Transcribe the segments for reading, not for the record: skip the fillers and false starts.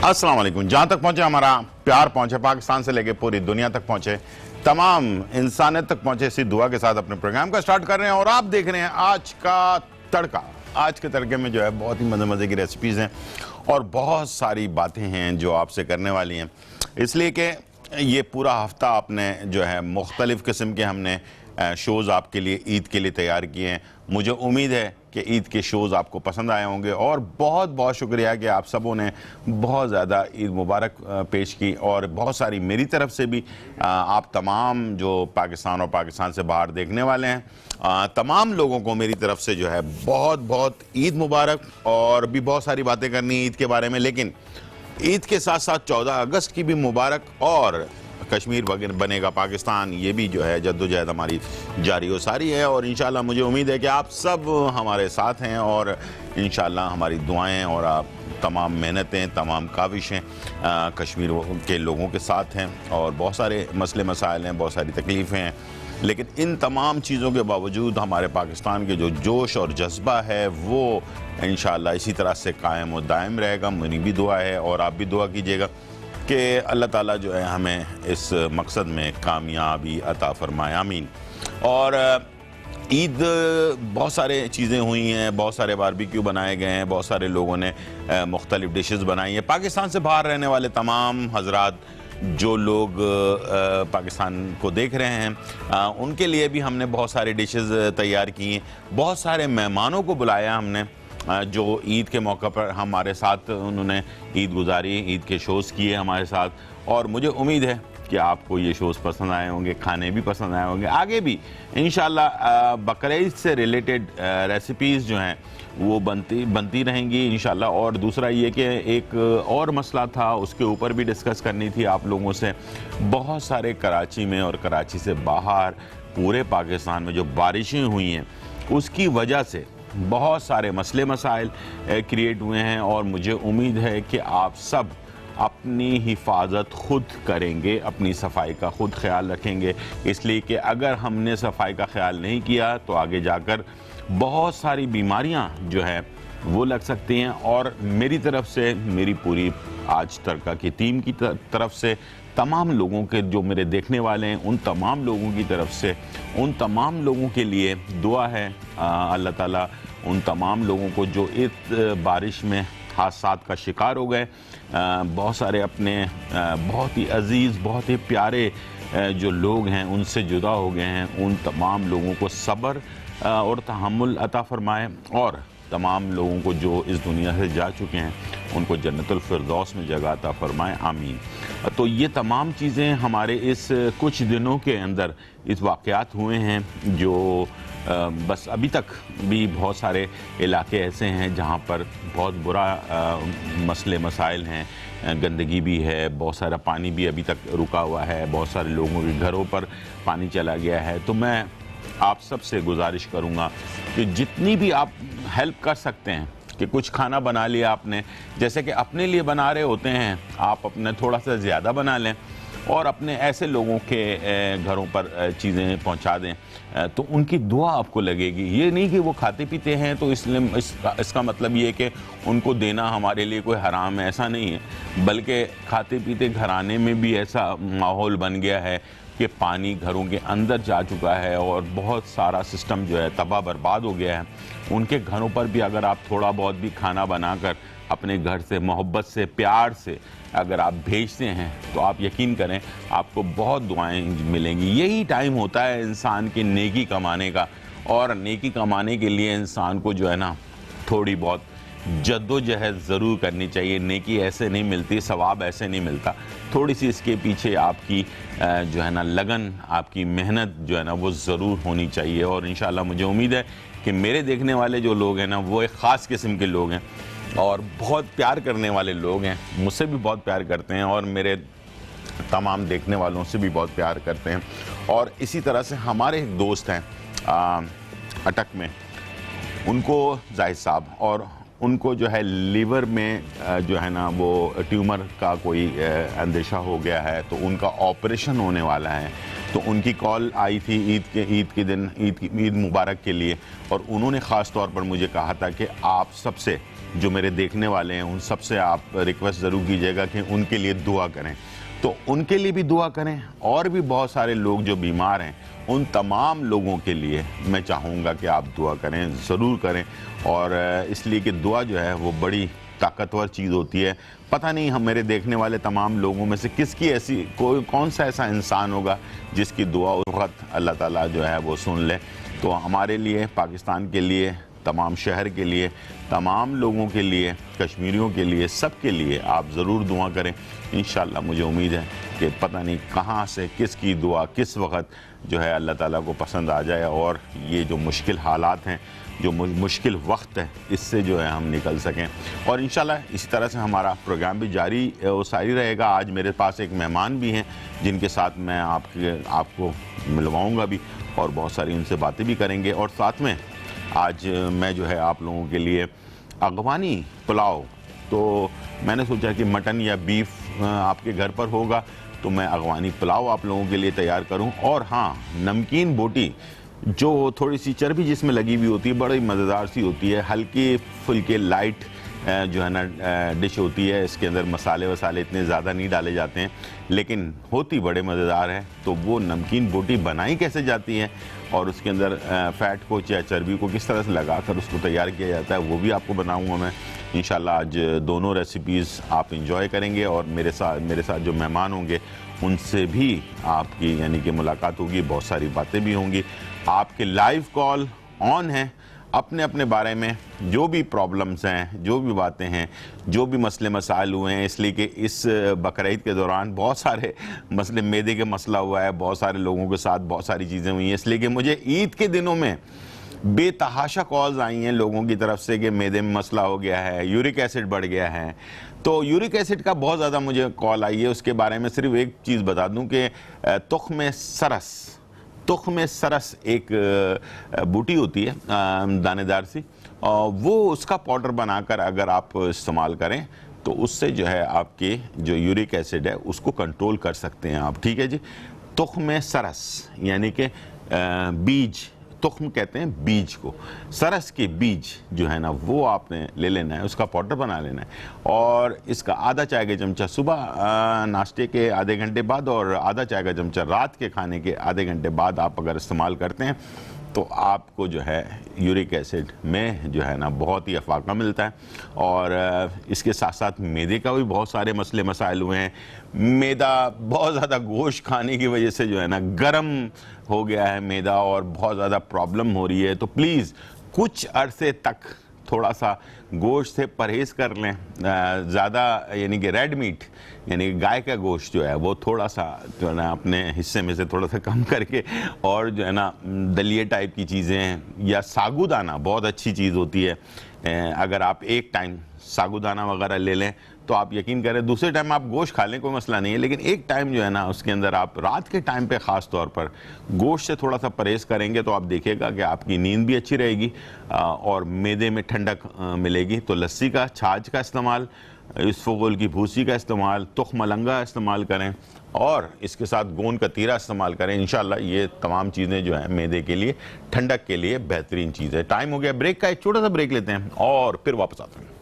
अस्सलाम वालेकुम। जहां तक पहुंचे हमारा प्यार पहुंचे, पाकिस्तान से लेके पूरी दुनिया तक पहुंचे, तमाम इंसानियत तक पहुंचे, इसी दुआ के साथ अपने प्रोग्राम का स्टार्ट कर रहे हैं। और आप देख रहे हैं आज का तड़का। आज के तड़के में जो है बहुत ही मज़े मज़े की रेसिपीज़ हैं और बहुत सारी बातें हैं जो आपसे करने वाली हैं, इसलिए कि ये पूरा हफ्ता आपने जो है मुख्तलिफ़ किस्म के हमने शोज़ आपके लिए ईद के लिए तैयार किए हैं। मुझे उम्मीद है कि ईद के शोज़ आपको पसंद आए होंगे और बहुत बहुत शुक्रिया कि आप सबों ने बहुत ज़्यादा ईद मुबारक पेश की। और बहुत सारी मेरी तरफ से भी आप तमाम जो पाकिस्तान और पाकिस्तान से बाहर देखने वाले हैं, तमाम लोगों को मेरी तरफ से जो है बहुत बहुत ईद मुबारक। और भी बहुत सारी बातें करनी है ईद के बारे में, लेकिन ईद के साथ साथ 14 अगस्त की भी मुबारक और कश्मीर बनेगा पाकिस्तान, ये भी जो है जद्दोजहद हमारी जारी व सारी है। और इंशाल्लाह मुझे उम्मीद है कि आप सब हमारे साथ हैं और इंशाल्लाह हमारी दुआएं और आप तमाम मेहनतें, तमाम काविशें कश्मीर के लोगों के साथ हैं। और बहुत सारे मसले मसाइल हैं, बहुत सारी तकलीफ़ें हैं, लेकिन इन तमाम चीज़ों के बावजूद हमारे पाकिस्तान के जो जोश और जज्बा है वो इंशाल्लाह इसी तरह से कायम और दायम रहेगा। मेरी भी दुआ है और आप भी दुआ कीजिएगा कि अल्लाह ताला जो है हमें इस मकसद में कामयाबी अता फरमाए, आमीन। और ईद बहुत सारे चीज़ें हुई हैं, बहुत सारे बारबेक्यू बनाए गए हैं, बहुत सारे लोगों ने मुख्तलिफ़ डिशेस बनाई हैं। पाकिस्तान से बाहर रहने वाले तमाम हजरात जो लोग पाकिस्तान को देख रहे हैं उनके लिए भी हमने बहुत सारे डिशेस तैयार की हैं। बहुत सारे मेहमानों को बुलाया हमने जो ईद के मौका पर हमारे साथ उन्होंने ईद गुजारी, ईद के शोज़ किए हमारे साथ। और मुझे उम्मीद है कि आपको ये शोज़ पसंद आए होंगे, खाने भी पसंद आए होंगे। आगे भी इंशाल्लाह बकरीद से रिलेटेड रेसिपीज़ जो हैं वो बनती रहेंगी इंशाल्लाह। और दूसरा ये कि एक और मसला था, उसके ऊपर भी डिस्कस करनी थी आप लोगों से। बहुत सारे कराची में और कराची से बाहर पूरे पाकिस्तान में जो बारिशें हुई हैं उसकी वजह से बहुत सारे मसले मसाइल क्रिएट हुए हैं। और मुझे उम्मीद है कि आप सब अपनी हिफाजत खुद करेंगे, अपनी सफाई का खुद ख्याल रखेंगे, इसलिए कि अगर हमने सफाई का ख्याल नहीं किया तो आगे जाकर बहुत सारी बीमारियां जो है वो लग सकती हैं। और मेरी तरफ से, मेरी पूरी आज तड़का की टीम की तरफ से, तमाम लोगों के जो मेरे देखने वाले हैं उन तमाम लोगों की तरफ से, उन तमाम लोगों के लिए दुआ है अल्लाह ताला उन तमाम लोगों को जो इस बारिश में हादसात का शिकार हो गए, बहुत सारे अपने बहुत ही अजीज़, बहुत ही प्यारे जो लोग हैं उनसे जुदा हो गए हैं, उन तमाम लोगों को सब्र और तहम्मुल अता फरमाए। और तमाम लोगों को जो इस दुनिया से जा चुके हैं उनको जन्नतुल फिरदौस में जगह अता फरमाए, आमीन। तो ये तमाम चीज़ें हमारे इस कुछ दिनों के अंदर इस वाक़यात हुए हैं जो बस अभी तक भी बहुत सारे इलाके ऐसे हैं जहाँ पर बहुत बुरा मसले मसाइल हैं, गंदगी भी है, बहुत सारा पानी भी अभी तक रुका हुआ है, बहुत सारे लोगों के घरों पर पानी चला गया है। तो मैं आप सब से गुजारिश करूँगा कि जितनी भी आप हेल्प कर सकते हैं कि कुछ खाना बना लिया आपने, जैसे कि अपने लिए बना रहे होते हैं, आप अपने थोड़ा सा ज़्यादा बना लें और अपने ऐसे लोगों के घरों पर चीज़ें पहुंचा दें, तो उनकी दुआ आपको लगेगी। ये नहीं कि वो खाते पीते हैं तो इसलिए इसका मतलब ये कि उनको देना हमारे लिए कोई हराम है, ऐसा नहीं है। बल्कि खाते पीते घराने में भी ऐसा माहौल बन गया है कि पानी घरों के अंदर जा चुका है और बहुत सारा सिस्टम जो है तबाह बर्बाद हो गया है। उनके घरों पर भी अगर आप थोड़ा बहुत भी खाना बनाकर अपने घर से मोहब्बत से, प्यार से अगर आप भेजते हैं तो आप यकीन करें आपको बहुत दुआएं मिलेंगी। यही टाइम होता है इंसान की नेकी कमाने का। और नेकी कमाने के लिए इंसान को जो है ना थोड़ी बहुत जद्दोजहद ज़रूर करनी चाहिए। नेकी ऐसे नहीं मिलती, सवाब ऐसे नहीं मिलता। थोड़ी सी इसके पीछे आपकी जो है ना लगन, आपकी मेहनत जो है ना वो ज़रूर होनी चाहिए। और इंशाल्लाह मुझे उम्मीद है कि मेरे देखने वाले जो लोग हैं ना वो एक ख़ास किस्म के लोग हैं और बहुत प्यार करने वाले लोग हैं, मुझसे भी बहुत प्यार करते हैं और मेरे तमाम देखने वालों से भी बहुत प्यार करते हैं। और इसी तरह से हमारे एक दोस्त हैं अटक में, उनको जाहिद साहब, और उनको जो है लीवर में जो है ना वो ट्यूमर का कोई अंदेशा हो गया है, तो उनका ऑपरेशन होने वाला है। तो उनकी कॉल आई थी ईद के दिन, ईद मुबारक के लिए, और उन्होंने ख़ास तौर पर मुझे कहा था कि आप सबसे जो मेरे देखने वाले हैं उन सबसे आप रिक्वेस्ट ज़रूर कीजिएगा कि उनके लिए दुआ करें। तो उनके लिए भी दुआ करें, और भी बहुत सारे लोग जो बीमार हैं उन तमाम लोगों के लिए मैं चाहूँगा कि आप दुआ करें, ज़रूर करें। और इसलिए कि दुआ जो है वो बड़ी ताकतवर चीज़ होती है। पता नहीं हम मेरे देखने वाले तमाम लोगों में से किसकी ऐसी कौन सा ऐसा इंसान होगा जिसकी दुआ उस वक्त अल्लाह ताला जो है वो सुन ले। तो हमारे लिए, पाकिस्तान के लिए, तमाम शहर के लिए, तमाम लोगों के लिए, कश्मीरियों के लिए, सब के लिए आप ज़रूर दुआ करें। इंशाअल्लाह मुझे उम्मीद है कि पता नहीं कहाँ से किसकी दुआ किस वक्त जो है अल्लाह ताला को पसंद आ जाए और ये जो मुश्किल हालात हैं, जो मुश्किल वक्त है, इससे जो है हम निकल सकें। और इंशाल्लाह इसी तरह से हमारा प्रोग्राम भी जारी रहेगा। आज मेरे पास एक मेहमान भी हैं जिनके साथ मैं आपको मिलवाऊँगा भी और बहुत सारी उनसे बातें भी करेंगे। और साथ में आज मैं जो है आप लोगों के लिए अगवानी पुलाव, तो मैंने सोचा कि मटन या बीफ आपके घर पर होगा तो मैं अगवानी पुलाव आप लोगों के लिए तैयार करूं। और हाँ, नमकीन बोटी जो थोड़ी सी चर्बी जिसमें लगी हुई होती है, बड़ी मज़ेदार सी होती है, हल्की फुल्के लाइट जो है ना डिश होती है। इसके अंदर मसाले वसाले इतने ज़्यादा नहीं डाले जाते हैं, लेकिन होती बड़े मज़ेदार है। तो वो नमकीन बोटी बनाई कैसे जाती है और उसके अंदर फ़ैट को या चर्बी को किस तरह से लगा कर उसको तैयार किया जाता है, वो भी आपको बनाऊंगा मैं इंशाल्लाह। आज दोनों रेसिपीज़ आप इंजॉय करेंगे और मेरे साथ जो मेहमान होंगे उनसे भी आपकी यानी कि मुलाकात होगी, बहुत सारी बातें भी होंगी। आपके लाइव कॉल ऑन है, अपने अपने बारे में जो भी प्रॉब्लम्स हैं, जो भी बातें हैं, जो भी मसले मसाइल हुए हैं, इसलिए कि इस बकरीद के दौरान बहुत सारे मसले, मैदे के मसला हुआ है, बहुत सारे लोगों के साथ बहुत सारी चीज़ें हुई हैं। इसलिए कि मुझे ईद के दिनों में बेतहाशा कॉल्स आई हैं लोगों की तरफ से कि मैदे में मसला हो गया है, यूरिक एसिड बढ़ गया है। तो यूरिक एसिड का बहुत ज़्यादा मुझे कॉल आई है। उसके बारे में सिर्फ एक चीज़ बता दूं कि तुख्म सरस एक बूटी होती है दानेदार सी, वो उसका पाउडर बनाकर अगर आप इस्तेमाल करें तो उससे जो है आपके जो यूरिक एसिड है उसको कंट्रोल कर सकते हैं आप। ठीक है जी। तुख्म सरस यानी कि बीज, तुख्म कहते हैं बीज को, सरस के बीज जो है ना वो आपने ले लेना है, उसका पाउडर बना लेना है। और इसका आधा चाय का चमचा सुबह नाश्ते के आधे घंटे बाद और आधा चाय का चमचा रात के खाने के आधे घंटे बाद आप अगर इस्तेमाल करते हैं तो आपको जो है यूरिक एसिड में जो है ना बहुत ही अफाका मिलता है। और इसके साथ साथ मैदे का भी बहुत सारे मसले मसाइल हुए हैं। मैदा बहुत ज़्यादा गोश्त खाने की वजह से जो है ना गर्म हो गया है मैदा और बहुत ज़्यादा प्रॉब्लम हो रही है। तो प्लीज़ कुछ अरसे तक थोड़ा सा गोश्त से परहेज़ कर लें। ज़्यादा यानी कि रेड मीट यानी गाय का गोश्त जो है वो थोड़ा सा जो है ना अपने हिस्से में से थोड़ा सा कम करके, और जो है ना दलिए टाइप की चीज़ें या साबूदाना बहुत अच्छी चीज़ होती है। अगर आप एक टाइम साबूदाना वगैरह ले लें तो आप यकीन करें दूसरे टाइम आप गोश्त खा लें कोई मसला नहीं है, लेकिन एक टाइम जो है ना उसके अंदर आप रात के टाइम पे ख़ास तौर पर गोश्त से थोड़ा सा परहेज़ करेंगे तो आप देखिएगा कि आपकी नींद भी अच्छी रहेगी और मैदे में ठंडक मिलेगी। तो लस्सी का, छाछ का इस्तेमाल, इसफगोल की भूसी का इस्तेमाल, तुख मलंगा इस्तेमाल करें और इसके साथ गोंद का तीरा इस्तेमाल करें। इंशाल्लाह ये तमाम चीज़ें जो हैं मैदे के लिए, ठंडक के लिए बेहतरीन चीज़ है। टाइम हो गया ब्रेक का, एक छोटा सा ब्रेक लेते हैं और फिर वापस आते हैं।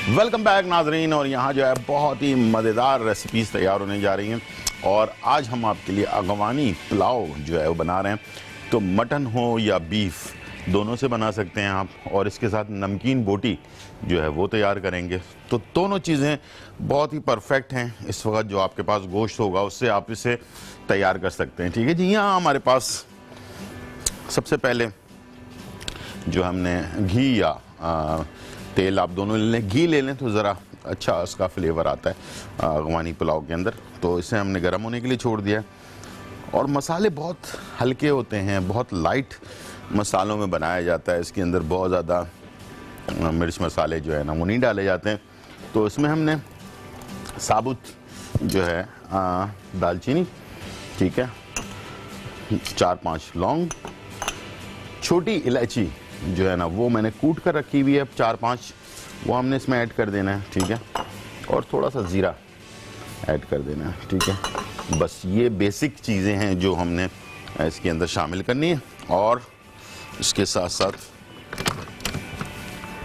वेलकम बैक नाजरीन। और यहाँ जो है बहुत ही मज़ेदार रेसिपीज़ तैयार होने जा रही हैं और आज हम आपके लिए अगवानी पुलाव जो है वो बना रहे हैं। तो मटन हो या बीफ दोनों से बना सकते हैं आप, और इसके साथ नमकीन बोटी जो है वो तैयार करेंगे। तो दोनों चीज़ें बहुत ही परफेक्ट हैं। इस वक्त जो आपके पास गोश्त होगा उससे आप इसे तैयार कर सकते हैं। ठीक है जी। यहाँ हमारे पास सबसे पहले जो हमने घी या तेल, आप दोनों ले लें, घी ले लें तो ज़रा अच्छा उसका फ्लेवर आता है अगवानी पुलाव के अंदर। तो इसे हमने गर्म होने के लिए छोड़ दिया है। और मसाले बहुत हल्के होते हैं, बहुत लाइट मसालों में बनाया जाता है। इसके अंदर बहुत ज़्यादा मिर्च मसाले जो है ना वो नहीं डाले जाते हैं। तो इसमें हमने साबुत जो है दालचीनी, ठीक है, 4-5 लौंग, छोटी इलायची जो है ना वो मैंने कूट कर रखी हुई है 4-5, वो हमने इसमें ऐड कर देना है, ठीक है। और थोड़ा सा ज़ीरा ऐड कर देना है, ठीक है। बस ये बेसिक चीज़ें हैं जो हमने इसके अंदर शामिल करनी है। और इसके साथ साथ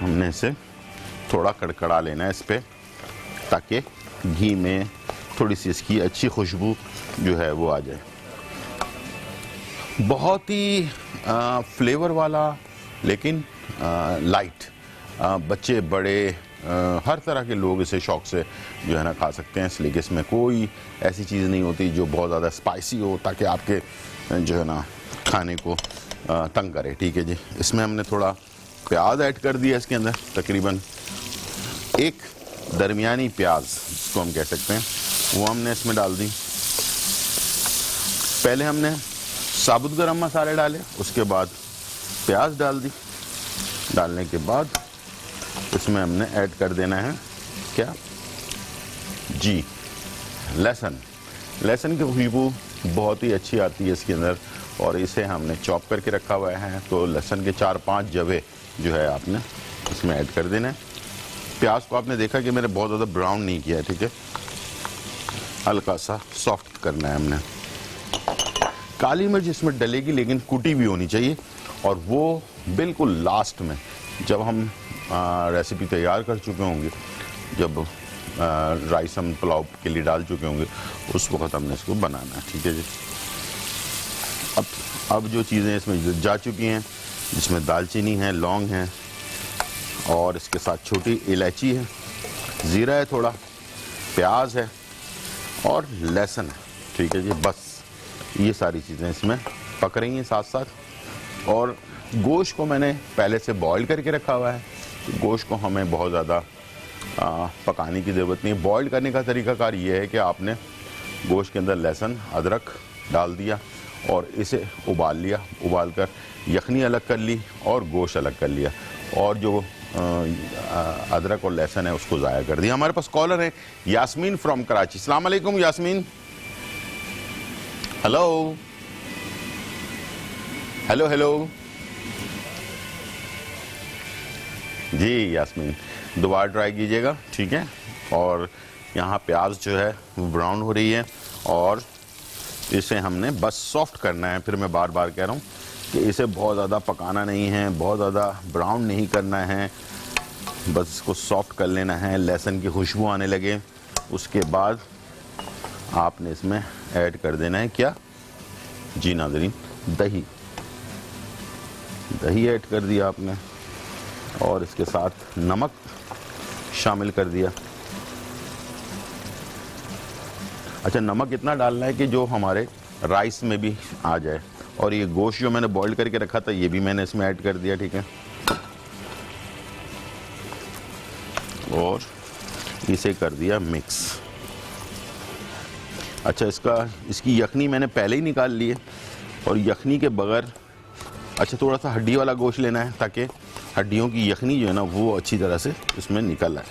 हमने इसे थोड़ा कड़कड़ा लेना है इस पर, ताकि घी में थोड़ी सी इसकी अच्छी खुशबू जो है वो आ जाए। बहुत ही फ्लेवर वाला, लेकिन लाइट, बच्चे बड़े हर तरह के लोग इसे शौक से जो है ना खा सकते हैं, इसलिए कि इसमें कोई ऐसी चीज़ नहीं होती जो बहुत ज़्यादा स्पाइसी हो ताकि आपके जो है ना खाने को तंग करे, ठीक है जी। इसमें हमने थोड़ा प्याज ऐड कर दिया इसके अंदर, तकरीबन एक दरमियानी प्याज जिसको हम कह सकते हैं, वो हमने इसमें डाल दी। पहले हमने साबुत गरम मसाले डाले, उसके बाद प्याज डाल दी। डालने के बाद इसमें हमने ऐड कर देना है क्या जी, लहसुन। लहसुन की खुशबू बहुत ही अच्छी आती है इसके अंदर, और इसे हमने चॉप करके रखा हुआ है। तो लहसुन के 4-5 जवे जो है आपने इसमें ऐड कर देना है। प्याज को आपने देखा कि मैंने बहुत ज़्यादा ब्राउन नहीं किया है, ठीक है, हल्का सा सॉफ्ट करना है हमने। काली मिर्च इसमें डलेगी, लेकिन कुटी भी होनी चाहिए, और वो बिल्कुल लास्ट में जब हम रेसिपी तैयार कर चुके होंगे, जब राइस हम पुलाव के लिए डाल चुके होंगे, उस वक्त हमने इसको बनाना है, ठीक है जी। अब जो चीज़ें इसमें जा चुकी हैं, जिसमें दालचीनी है, लौंग है, और इसके साथ छोटी इलायची है, ज़ीरा है, थोड़ा प्याज है और लहसुन है, ठीक है जी। बस ये सारी चीज़ें इसमें पक रही हैं साथ साथ। और गोश्त को मैंने पहले से बॉईल करके रखा हुआ है, गोश्त को हमें बहुत ज़्यादा पकाने की ज़रूरत नहीं है। बॉईल करने का तरीकाकार ये है कि आपने गोश्त के अंदर लहसुन अदरक डाल दिया और इसे उबाल लिया, उबाल कर यखनी अलग कर ली और गोश्त अलग कर लिया, और जो अदरक और लहसुन है उसको ज़ाया कर दिया। हमारे पास कॉलर है यास्मीन फ्रॉम कराची। अस्सलाम वालेकुम यास्मीन। हेलो हेलो हेलो जी यास्मीन, दोबारा ट्राई कीजिएगा, ठीक है। और यहाँ प्याज जो है वो ब्राउन हो रही है, और इसे हमने बस सॉफ्ट करना है। फिर मैं बार बार कह रहा हूँ कि इसे बहुत ज़्यादा पकाना नहीं है, बहुत ज़्यादा ब्राउन नहीं करना है, बस इसको सॉफ्ट कर लेना है। लहसुन की खुशबू आने लगे, उसके बाद आपने इसमें ऐड कर देना है क्या जी नाज़रीन, दही। दही ऐड कर दिया आपने, और इसके साथ नमक शामिल कर दिया। अच्छा, नमक इतना डालना है कि जो हमारे राइस में भी आ जाए। और ये गोश्त जो मैंने बॉईल करके रखा था, ये भी मैंने इसमें ऐड कर दिया, ठीक है। और इसे कर दिया मिक्स। अच्छा, इसकी यखनी मैंने पहले ही निकाल ली है, और यखनी के बगैर अच्छा थोड़ा सा हड्डी वाला गोश्त लेना है, ताकि हड्डियों की यखनी जो है ना वो अच्छी तरह से इसमें निकल आए।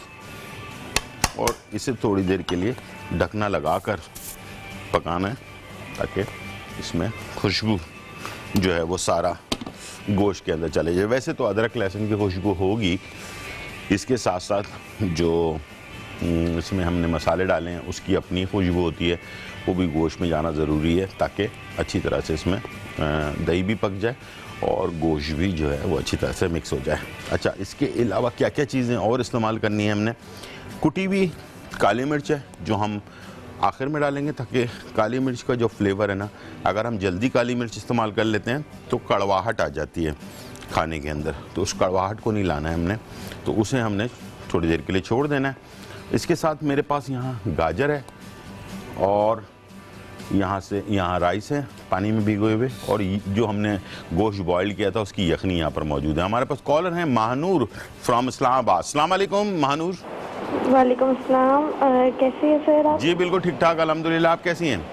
और इसे थोड़ी देर के लिए ढकना लगाकर पकाना है, ताकि इसमें खुशबू जो है वो सारा गोश्त के अंदर चले जाए। वैसे तो अदरक लहसुन की खुशबू होगी, इसके साथ साथ जो इसमें हमने मसाले डाले हैं उसकी अपनी खुशबू होती है, वो भी गोश्त में जाना ज़रूरी है, ताकि अच्छी तरह से इसमें दही भी पक जाए और गोश्त भी जो है वो अच्छी तरह से मिक्स हो जाए। अच्छा, इसके अलावा क्या क्या चीज़ें और इस्तेमाल करनी है हमने, कुटी हुई काली मिर्च है जो हम आखिर में डालेंगे, ताकि काली मिर्च का जो फ्लेवर है ना, अगर हम जल्दी काली मिर्च इस्तेमाल कर लेते हैं तो कड़वाहट आ जाती है खाने के अंदर, तो उस कड़वाहट को नहीं लाना है हमने, तो उसे हमने थोड़ी देर के लिए छोड़ देना है। इसके साथ मेरे पास यहाँ गाजर है, और यहाँ राइस है पानी में भिगोए हुए, और जो हमने गोश्त बॉईल किया था उसकी यखनी यहाँ पर मौजूद है। हमारे पास कॉलर हैं महानूर फ्रॉम इस्लामाबाद। अस्सलाम वालेकुम महानूर। वालेकुम अस्सलाम। कैसे हैं सर आप? जी बिल्कुल ठीक ठाक अल्हम्दुलिल्लाह, आप कैसी हैं?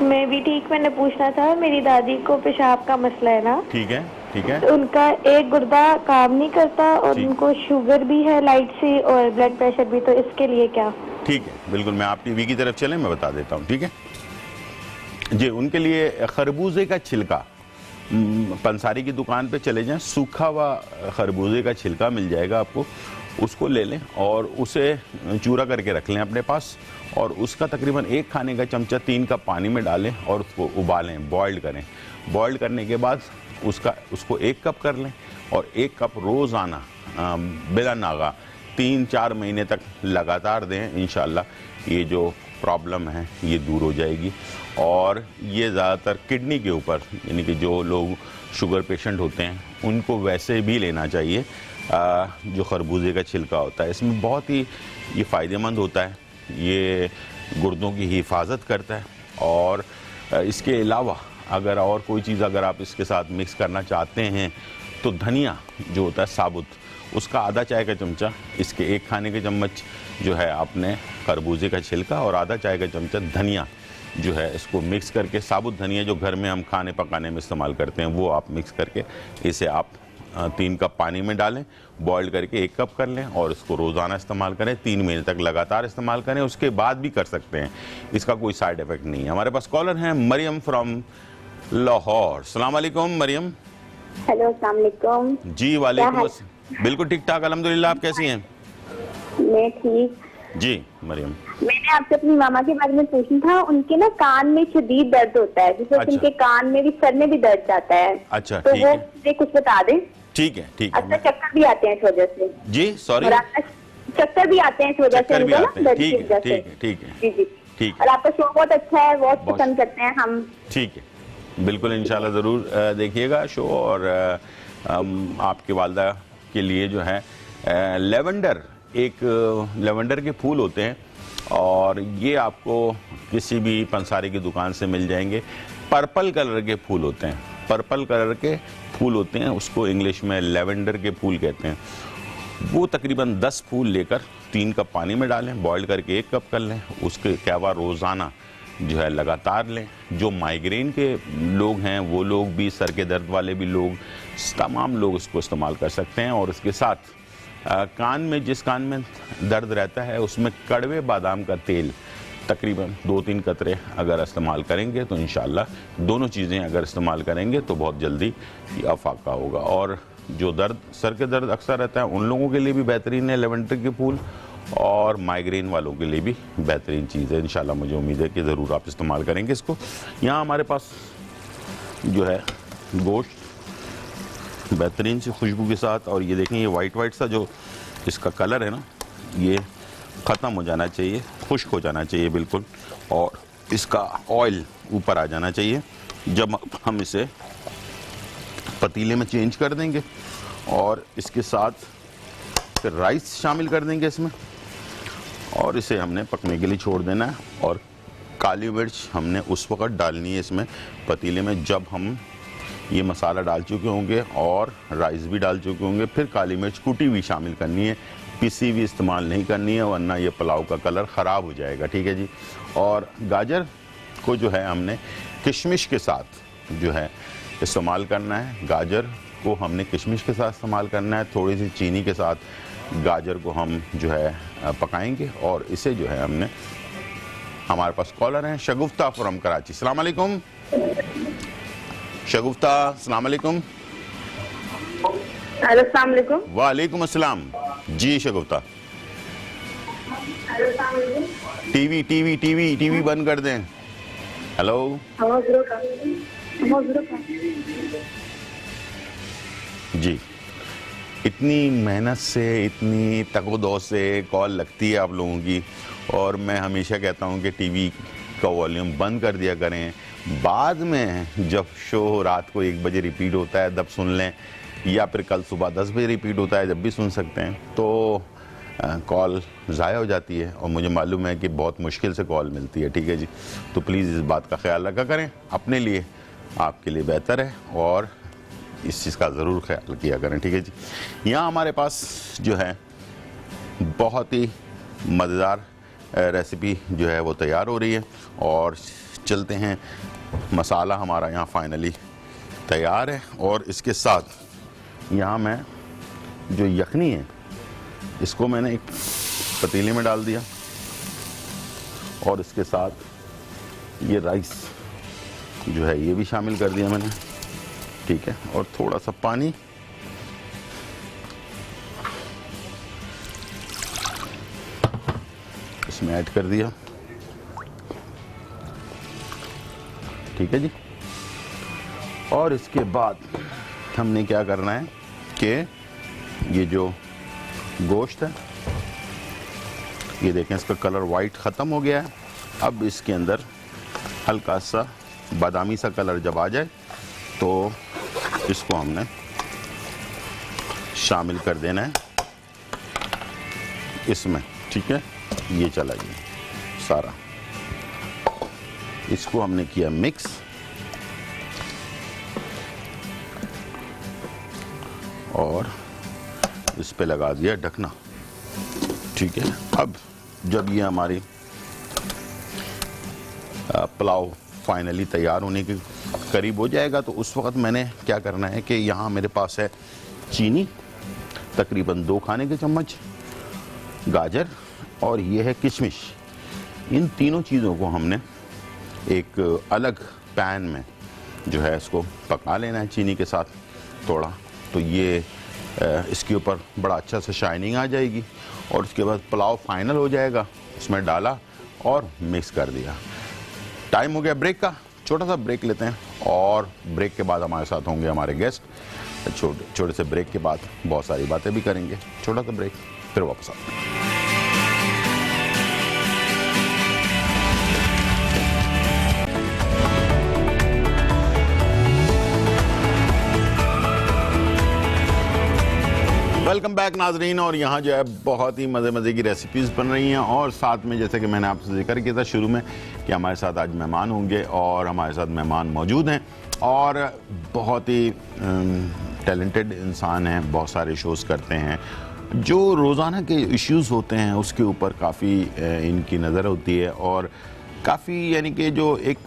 मैं भी ठीक। मैंने पूछना था, मेरी दादी को पेशाब का मसला है ना। ठीक है ठीक है। तो उनका एक गुर्दा काम नहीं करता, और उनको शुगर भी है लाइट सी, और ब्लड प्रेशर भी, तो इसके लिए क्या? ठीक है, बिल्कुल मैं आप टीवी की तरफ चलें, मैं बता देता हूँ, ठीक है जी। उनके लिए खरबूजे का छिलका पंसारी की दुकान पे चले जाएं, सूखा हुआ खरबूजे का छिलका मिल जाएगा आपको, उसको ले लें और उसे चूरा करके रख लें अपने पास, और उसका तकरीबन 1 खाने का चमचा 3 कप पानी में डालें और उसको उबालें, बॉइल्ड करें। बॉइल्ड करने के बाद उसको 1 कप कर लें और 1 कप रोज़ाना बिला नागा 3-4 महीने तक लगातार दें। इंशाल्लाह ये जो प्रॉब्लम है ये दूर हो जाएगी। और ये ज़्यादातर किडनी के ऊपर, यानी कि जो लोग शुगर पेशेंट होते हैं उनको वैसे भी लेना चाहिए। जो खरबूजे का छिलका होता है इसमें बहुत ही ये फ़ायदेमंद होता है, ये गुर्दों की हिफाजत करता है। और इसके अलावा अगर और कोई चीज़ अगर आप इसके साथ मिक्स करना चाहते हैं तो धनिया जो होता है साबुत, उसका आधा चाय का चमचा, इसके 1 खाने के चम्मच जो है आपने खरबूजे का छिलका और आधा चाय का चमचा धनिया जो है इसको मिक्स करके, साबुत धनिया जो घर में हम खाने पकाने में इस्तेमाल करते हैं वो आप मिक्स करके इसे आप 3 कप पानी में डालें, बॉइल्ड करके 1 कप कर लें और इसको रोज़ाना इस्तेमाल करें, 3 महीने तक लगातार इस्तेमाल करें, उसके बाद भी कर सकते हैं, इसका कोई साइड इफ़ेक्ट नहीं है। हमारे पास कॉलर हैं मरियम फ्रॉम लाहौर। सलाम अलैकुम मरियम। हेलो, अस्सलाम वालेकुम। जी वालेकुम अस्सलाम। बिल्कुल ठीक ठाक अल्हम्दुलिल्लाह, आप कैसी हैं? मैं ठीक। जी मरियम, मैंने आपसे अपनी मामा के बारे में पूछना था। उनके ना कान में शदीद दर्द होता है, जिससे अच्छा। उनके कान में भी, सर में भी दर्द जाता है। अच्छा, तो ठीक वो है। मुझे कुछ बता दें। ठीक है अच्छा, चक्कर भी आते हैं इस वजह से। जी सॉरी, और आपका चक्कर भी आते हैं इस वजह से चक्कर भी उनको आते ना, हैं। दर्द की ठीक वजह है, से। ठीक है, ठीक है, जी जी ठीक और है, आपका शो बहुत अच्छा है, बहुत बहुत पसंद करते हैं हम। ठीक है। बिल्कुल इंशाल्लाह ज़रूर देखिएगा शो। और आपके वालदा के लिए जो है लेवेंडर, एक लेवेंडर के फूल होते हैं और ये आपको किसी भी पंसारी की दुकान से मिल जाएंगे। पर्पल कलर के फूल होते हैं, पर्पल कलर के फूल होते हैं, उसको इंग्लिश में लेवेंडर के फूल कहते हैं। वो तकरीबन 10 फूल लेकर 3 कप पानी में डालें, बॉईल करके 1 कप कर लें, उसके अलावा रोज़ाना जो है लगातार लें। जो माइग्रेन के लोग हैं वो लोग भी, सर के दर्द वाले भी लोग, तमाम लोग इसको इस्तेमाल कर सकते हैं। और इसके साथ कान में, जिस कान में दर्द रहता है उसमें कड़वे बादाम का तेल तकरीबन 2-3 कतरे अगर इस्तेमाल करेंगे तो इंशाल्लाह दोनों चीज़ें अगर इस्तेमाल करेंगे तो बहुत जल्दी ये अफाका होगा। और जो दर्द, सर के दर्द अक्सर रहता है उन लोगों के लिए भी बेहतरीन है लेवेंडर के फूल, और माइग्रेन वालों के लिए भी बेहतरीन चीज़ है। इंशाल्लाह मुझे उम्मीद है कि ज़रूर आप इस्तेमाल करेंगे इसको। यहाँ हमारे पास जो है गोश्त बेहतरीन सी खुशबू के साथ, और ये देखें ये वाइट सा जो इसका कलर है ना, ये ख़त्म हो जाना चाहिए, खुश्क हो जाना चाहिए बिल्कुल, और इसका ऑयल ऊपर आ जाना चाहिए। जब हम इसे पतीले में चेंज कर देंगे और इसके साथ फिर राइस शामिल कर देंगे इसमें, और इसे हमने पकने के लिए छोड़ देना है। और काली मिर्च हमने उस वक्त डालनी है इसमें पतीले में जब हम ये मसाला डाल चुके होंगे और राइस भी डाल चुके होंगे। फिर काली मिर्च कुटी हुई शामिल करनी है, पिसी हुई इस्तेमाल नहीं करनी है, वरना ये पुलाव का कलर ख़राब हो जाएगा। ठीक है जी। और गाजर को जो है हमने किशमिश के साथ जो है इस्तेमाल करना है, गाजर को हमने किशमिश के साथ इस्तेमाल करना है। थोड़ी सी चीनी के साथ गाजर को हम जो है पकाएंगे, और इसे जो है हमने, हमारे पास कॉलर हैं शगुफ्ता फ्रॉम कराची। अस्सलाम वालेकुम शगुफ्ता, अस्सलाम वालेकुम। हेलो, अस्सलाम वालेकुम। वालेकुम अस्सलाम। जी शगुफ्ता, टीवी बंद कर दें। हेलो, जी इतनी मेहनत से, इतनी तकदो से कॉल लगती है आप लोगों की, और मैं हमेशा कहता हूं कि टीवी का वॉल्यूम बंद कर दिया करें। बाद में जब शो रात को 1 बजे रिपीट होता है तब सुन लें, या फिर कल सुबह 10 बजे रिपीट होता है जब भी सुन सकते हैं। तो कॉल ज़ाया हो जाती है, और मुझे मालूम है कि बहुत मुश्किल से कॉल मिलती है। ठीक है जी। तो प्लीज़ इस बात का ख्याल रखा करें, अपने लिए, आपके लिए बेहतर है, और इस चीज़ का ज़रूर ख्याल किया करें। ठीक है जी। यहाँ हमारे पास जो है बहुत ही मज़ेदार रेसिपी जो है वो तैयार हो रही है, और चलते हैं। मसाला हमारा यहाँ फाइनली तैयार है, और इसके साथ यहाँ मैं जो यखनी है इसको मैंने एक पतीले में डाल दिया, और इसके साथ ये राइस जो है ये भी शामिल कर दिया मैंने। ठीक है, और थोड़ा सा पानी। इसमें ऐड कर दिया। ठीक है जी। और इसके बाद हमने क्या करना है कि ये जो गोश्त है, ये देखें इसका कलर वाइट ख़त्म हो गया है। अब इसके अंदर हल्का सा बादामी सा कलर जब आ जाए तो इसको हमने शामिल कर देना है इसमें। ठीक है, ये चला गया सारा। इसको हमने किया मिक्स। और इस पे लगा दिया ढकना। ठीक है, अब जब ये हमारी पुलाव फाइनली तैयार होने के करीब हो जाएगा तो उस वक्त मैंने क्या करना है कि यहाँ मेरे पास है चीनी तकरीबन 2 खाने के चम्मच, गाजर और ये है किशमिश। इन तीनों चीज़ों को हमने एक अलग पैन में जो है इसको पका लेना है चीनी के साथ थोड़ा, तो ये इसके ऊपर बड़ा अच्छा से शाइनिंग आ जाएगी। और उसके बाद पुलाव फाइनल हो जाएगा, उसमें डाला और मिक्स कर दिया। टाइम हो गया ब्रेक का, छोटा सा ब्रेक लेते हैं और ब्रेक के बाद हमारे साथ होंगे हमारे गेस्ट। छोटे से ब्रेक के बाद बहुत सारी बातें भी करेंगे। छोटा सा ब्रेक, फिर वापस आते हैं। वेलकम बैक नाजरीन। और यहाँ जो है बहुत ही मज़े की रेसिपीज़ बन रही हैं और साथ में जैसे कि मैंने आपसे जिक्र किया था शुरू में कि हमारे साथ आज मेहमान होंगे और हमारे साथ मेहमान मौजूद हैं और बहुत ही टैलेंटेड इंसान हैं, बहुत सारे शोज़ करते हैं। जो रोज़ाना के इश्यूज़ होते हैं उसके ऊपर काफ़ी इनकी नज़र होती है और काफ़ी यानी कि जो एक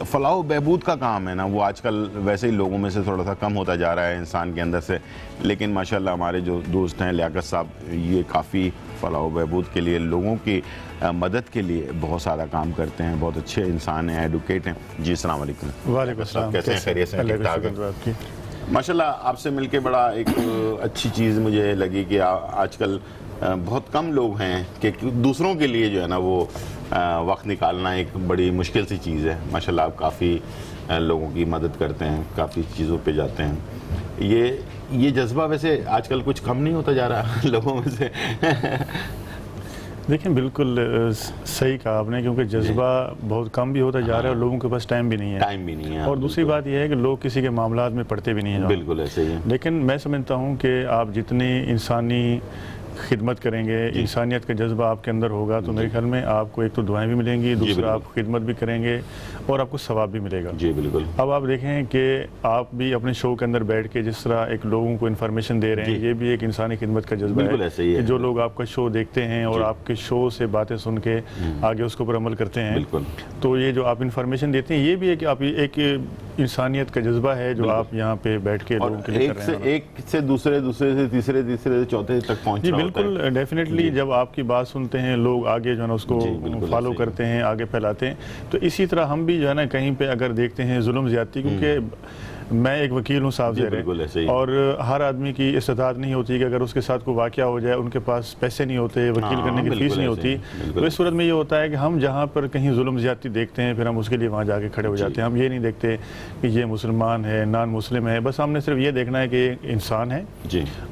फलाह बहबूद का काम है ना, वो आजकल वैसे ही लोगों में से थोड़ा सा कम होता जा रहा है इंसान के अंदर से। लेकिन माशाल्लाह हमारे जो दोस्त हैं लियाकत साहब, ये काफ़ी फलाह बहबूद के लिए, लोगों की मदद के लिए बहुत सारा काम करते हैं। बहुत अच्छे इंसान हैं, एडवोकेट हैं। जी अस्सलाम वालेकुम। वालेकुम अस्सलाम। कैसे हैं? खैरियत से? ठीक ठाक है माशाल्लाह। आपसे मिलके बड़ा एक अच्छी चीज़ मुझे लगी कि आजकल बहुत कम लोग हैं कि दूसरों के लिए जो है ना वो वक्त निकालना एक बड़ी मुश्किल सी चीज़ है। माशाल्लाह आप काफ़ी लोगों की मदद करते हैं, काफ़ी चीज़ों पे जाते हैं। ये जज्बा वैसे आजकल कुछ कम नहीं होता जा रहा लोगों में से। देखिए बिल्कुल सही कहा आपने, क्योंकि जज्बा बहुत कम भी होता जा रहा है और लोगों के पास टाइम भी नहीं है। और दूसरी बात यह है कि लोग किसी के मामलात में पड़ते भी नहीं हैं। बिल्कुल ऐसे ही है। लेकिन मैं समझता हूँ कि आप जितनी इंसानी खिदमत करेंगे, इंसानियत का जज्बा आपके अंदर होगा तो मेरे ख्याल में आपको एक तो दुआएं भी मिलेंगी, दूसरा आप खिदमत भी करेंगे और आपको सवाब भी मिलेगा। जी बिल्कुल। अब आप देखें कि आप भी अपने शो के अंदर बैठ के जिस तरह एक लोगों को इन्फॉर्मेशन दे रहे हैं, ये भी एक इंसानी खिदमत का जज्बा है कि जो लोग आपका शो देखते हैं और आपके शो से बातें सुन के आगे उसके ऊपर अमल करते हैं, तो ये जो आप इन्फॉर्मेशन देते हैं ये भी एक इंसानियत का जज्बा है जो आप यहाँ पे बैठ के लोगों के लिए कर रहे हैं। एक से दूसरे से तीसरे से चौथे तक पहुँच रहा होता है। बिल्कुल डेफिनेटली जब आपकी बात सुनते हैं लोग आगे जो है ना उसको फॉलो करते हैं, आगे फैलाते हैं। तो इसी तरह हम भी जो है ना कहीं पे अगर देखते हैं जुल्म ज्यादती, क्योंकि मैं एक वकील हूँ साहब ज़ेरे, और हर आदमी की इस्तेताअत नहीं होती कि अगर उसके साथ कोई वाक़या हो जाए उनके पास पैसे नहीं होते, वकील करने की फीस नहीं होती, तो इस सूरत में ये होता है कि हम जहाँ पर कहीं जुल्म ज़्यादती देखते हैं फिर हम उसके लिए वहाँ जाके खड़े हो जाते हैं। हम ये नहीं देखते कि ये मुसलमान है, नॉन मुस्लिम है, बस हमने सिर्फ ये देखना है कि इंसान है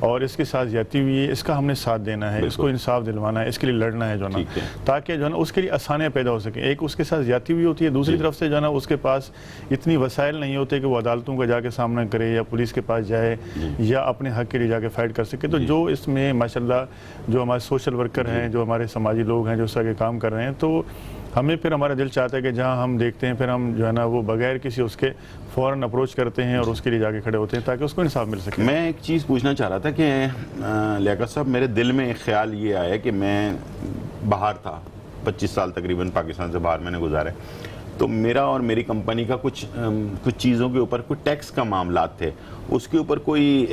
और इसके साथ ज़्यादती हुई है, इसका हमने साथ देना है, इसको इंसाफ दिलवाना है, इसके लिए लड़ना है जो ना, ताकि जो है ना उसके लिए आसानियाँ पैदा हो सकें। एक उसके साथ ज़्यादती हुई होती है, दूसरी तरफ से जो है ना उसके पास इतनी वसाइल नहीं होते कि वो अदालतों जाके सामना करे या पुलिस के पास जाए या अपने हक के लिए जाके फाइट कर सके। तो जो इसमें माशाल्लाह जो हमारे सोशल वर्कर हैं, जो हमारे समाजी लोग हैं जो इस तरह के काम कर रहे हैं, तो हमें फिर हमारा दिल चाहता है कि जहां हम देखते हैं फिर हम जो है ना वो बगैर किसी उसके फ़ौरन अप्रोच करते हैं और उसके लिए जाके खड़े होते हैं ताकि उसको इंसाफ मिल सके। मैं एक चीज़ पूछना चाह रहा था कि लियाकत साहब, मेरे दिल में एक ख्याल ये आया कि मैं बाहर था, 25 साल तकरीबन पाकिस्तान से बाहर मैंने गुजारे, तो मेरा और मेरी कंपनी का कुछ चीज़ों के ऊपर कुछ टैक्स का मामला थे, उसके ऊपर कोई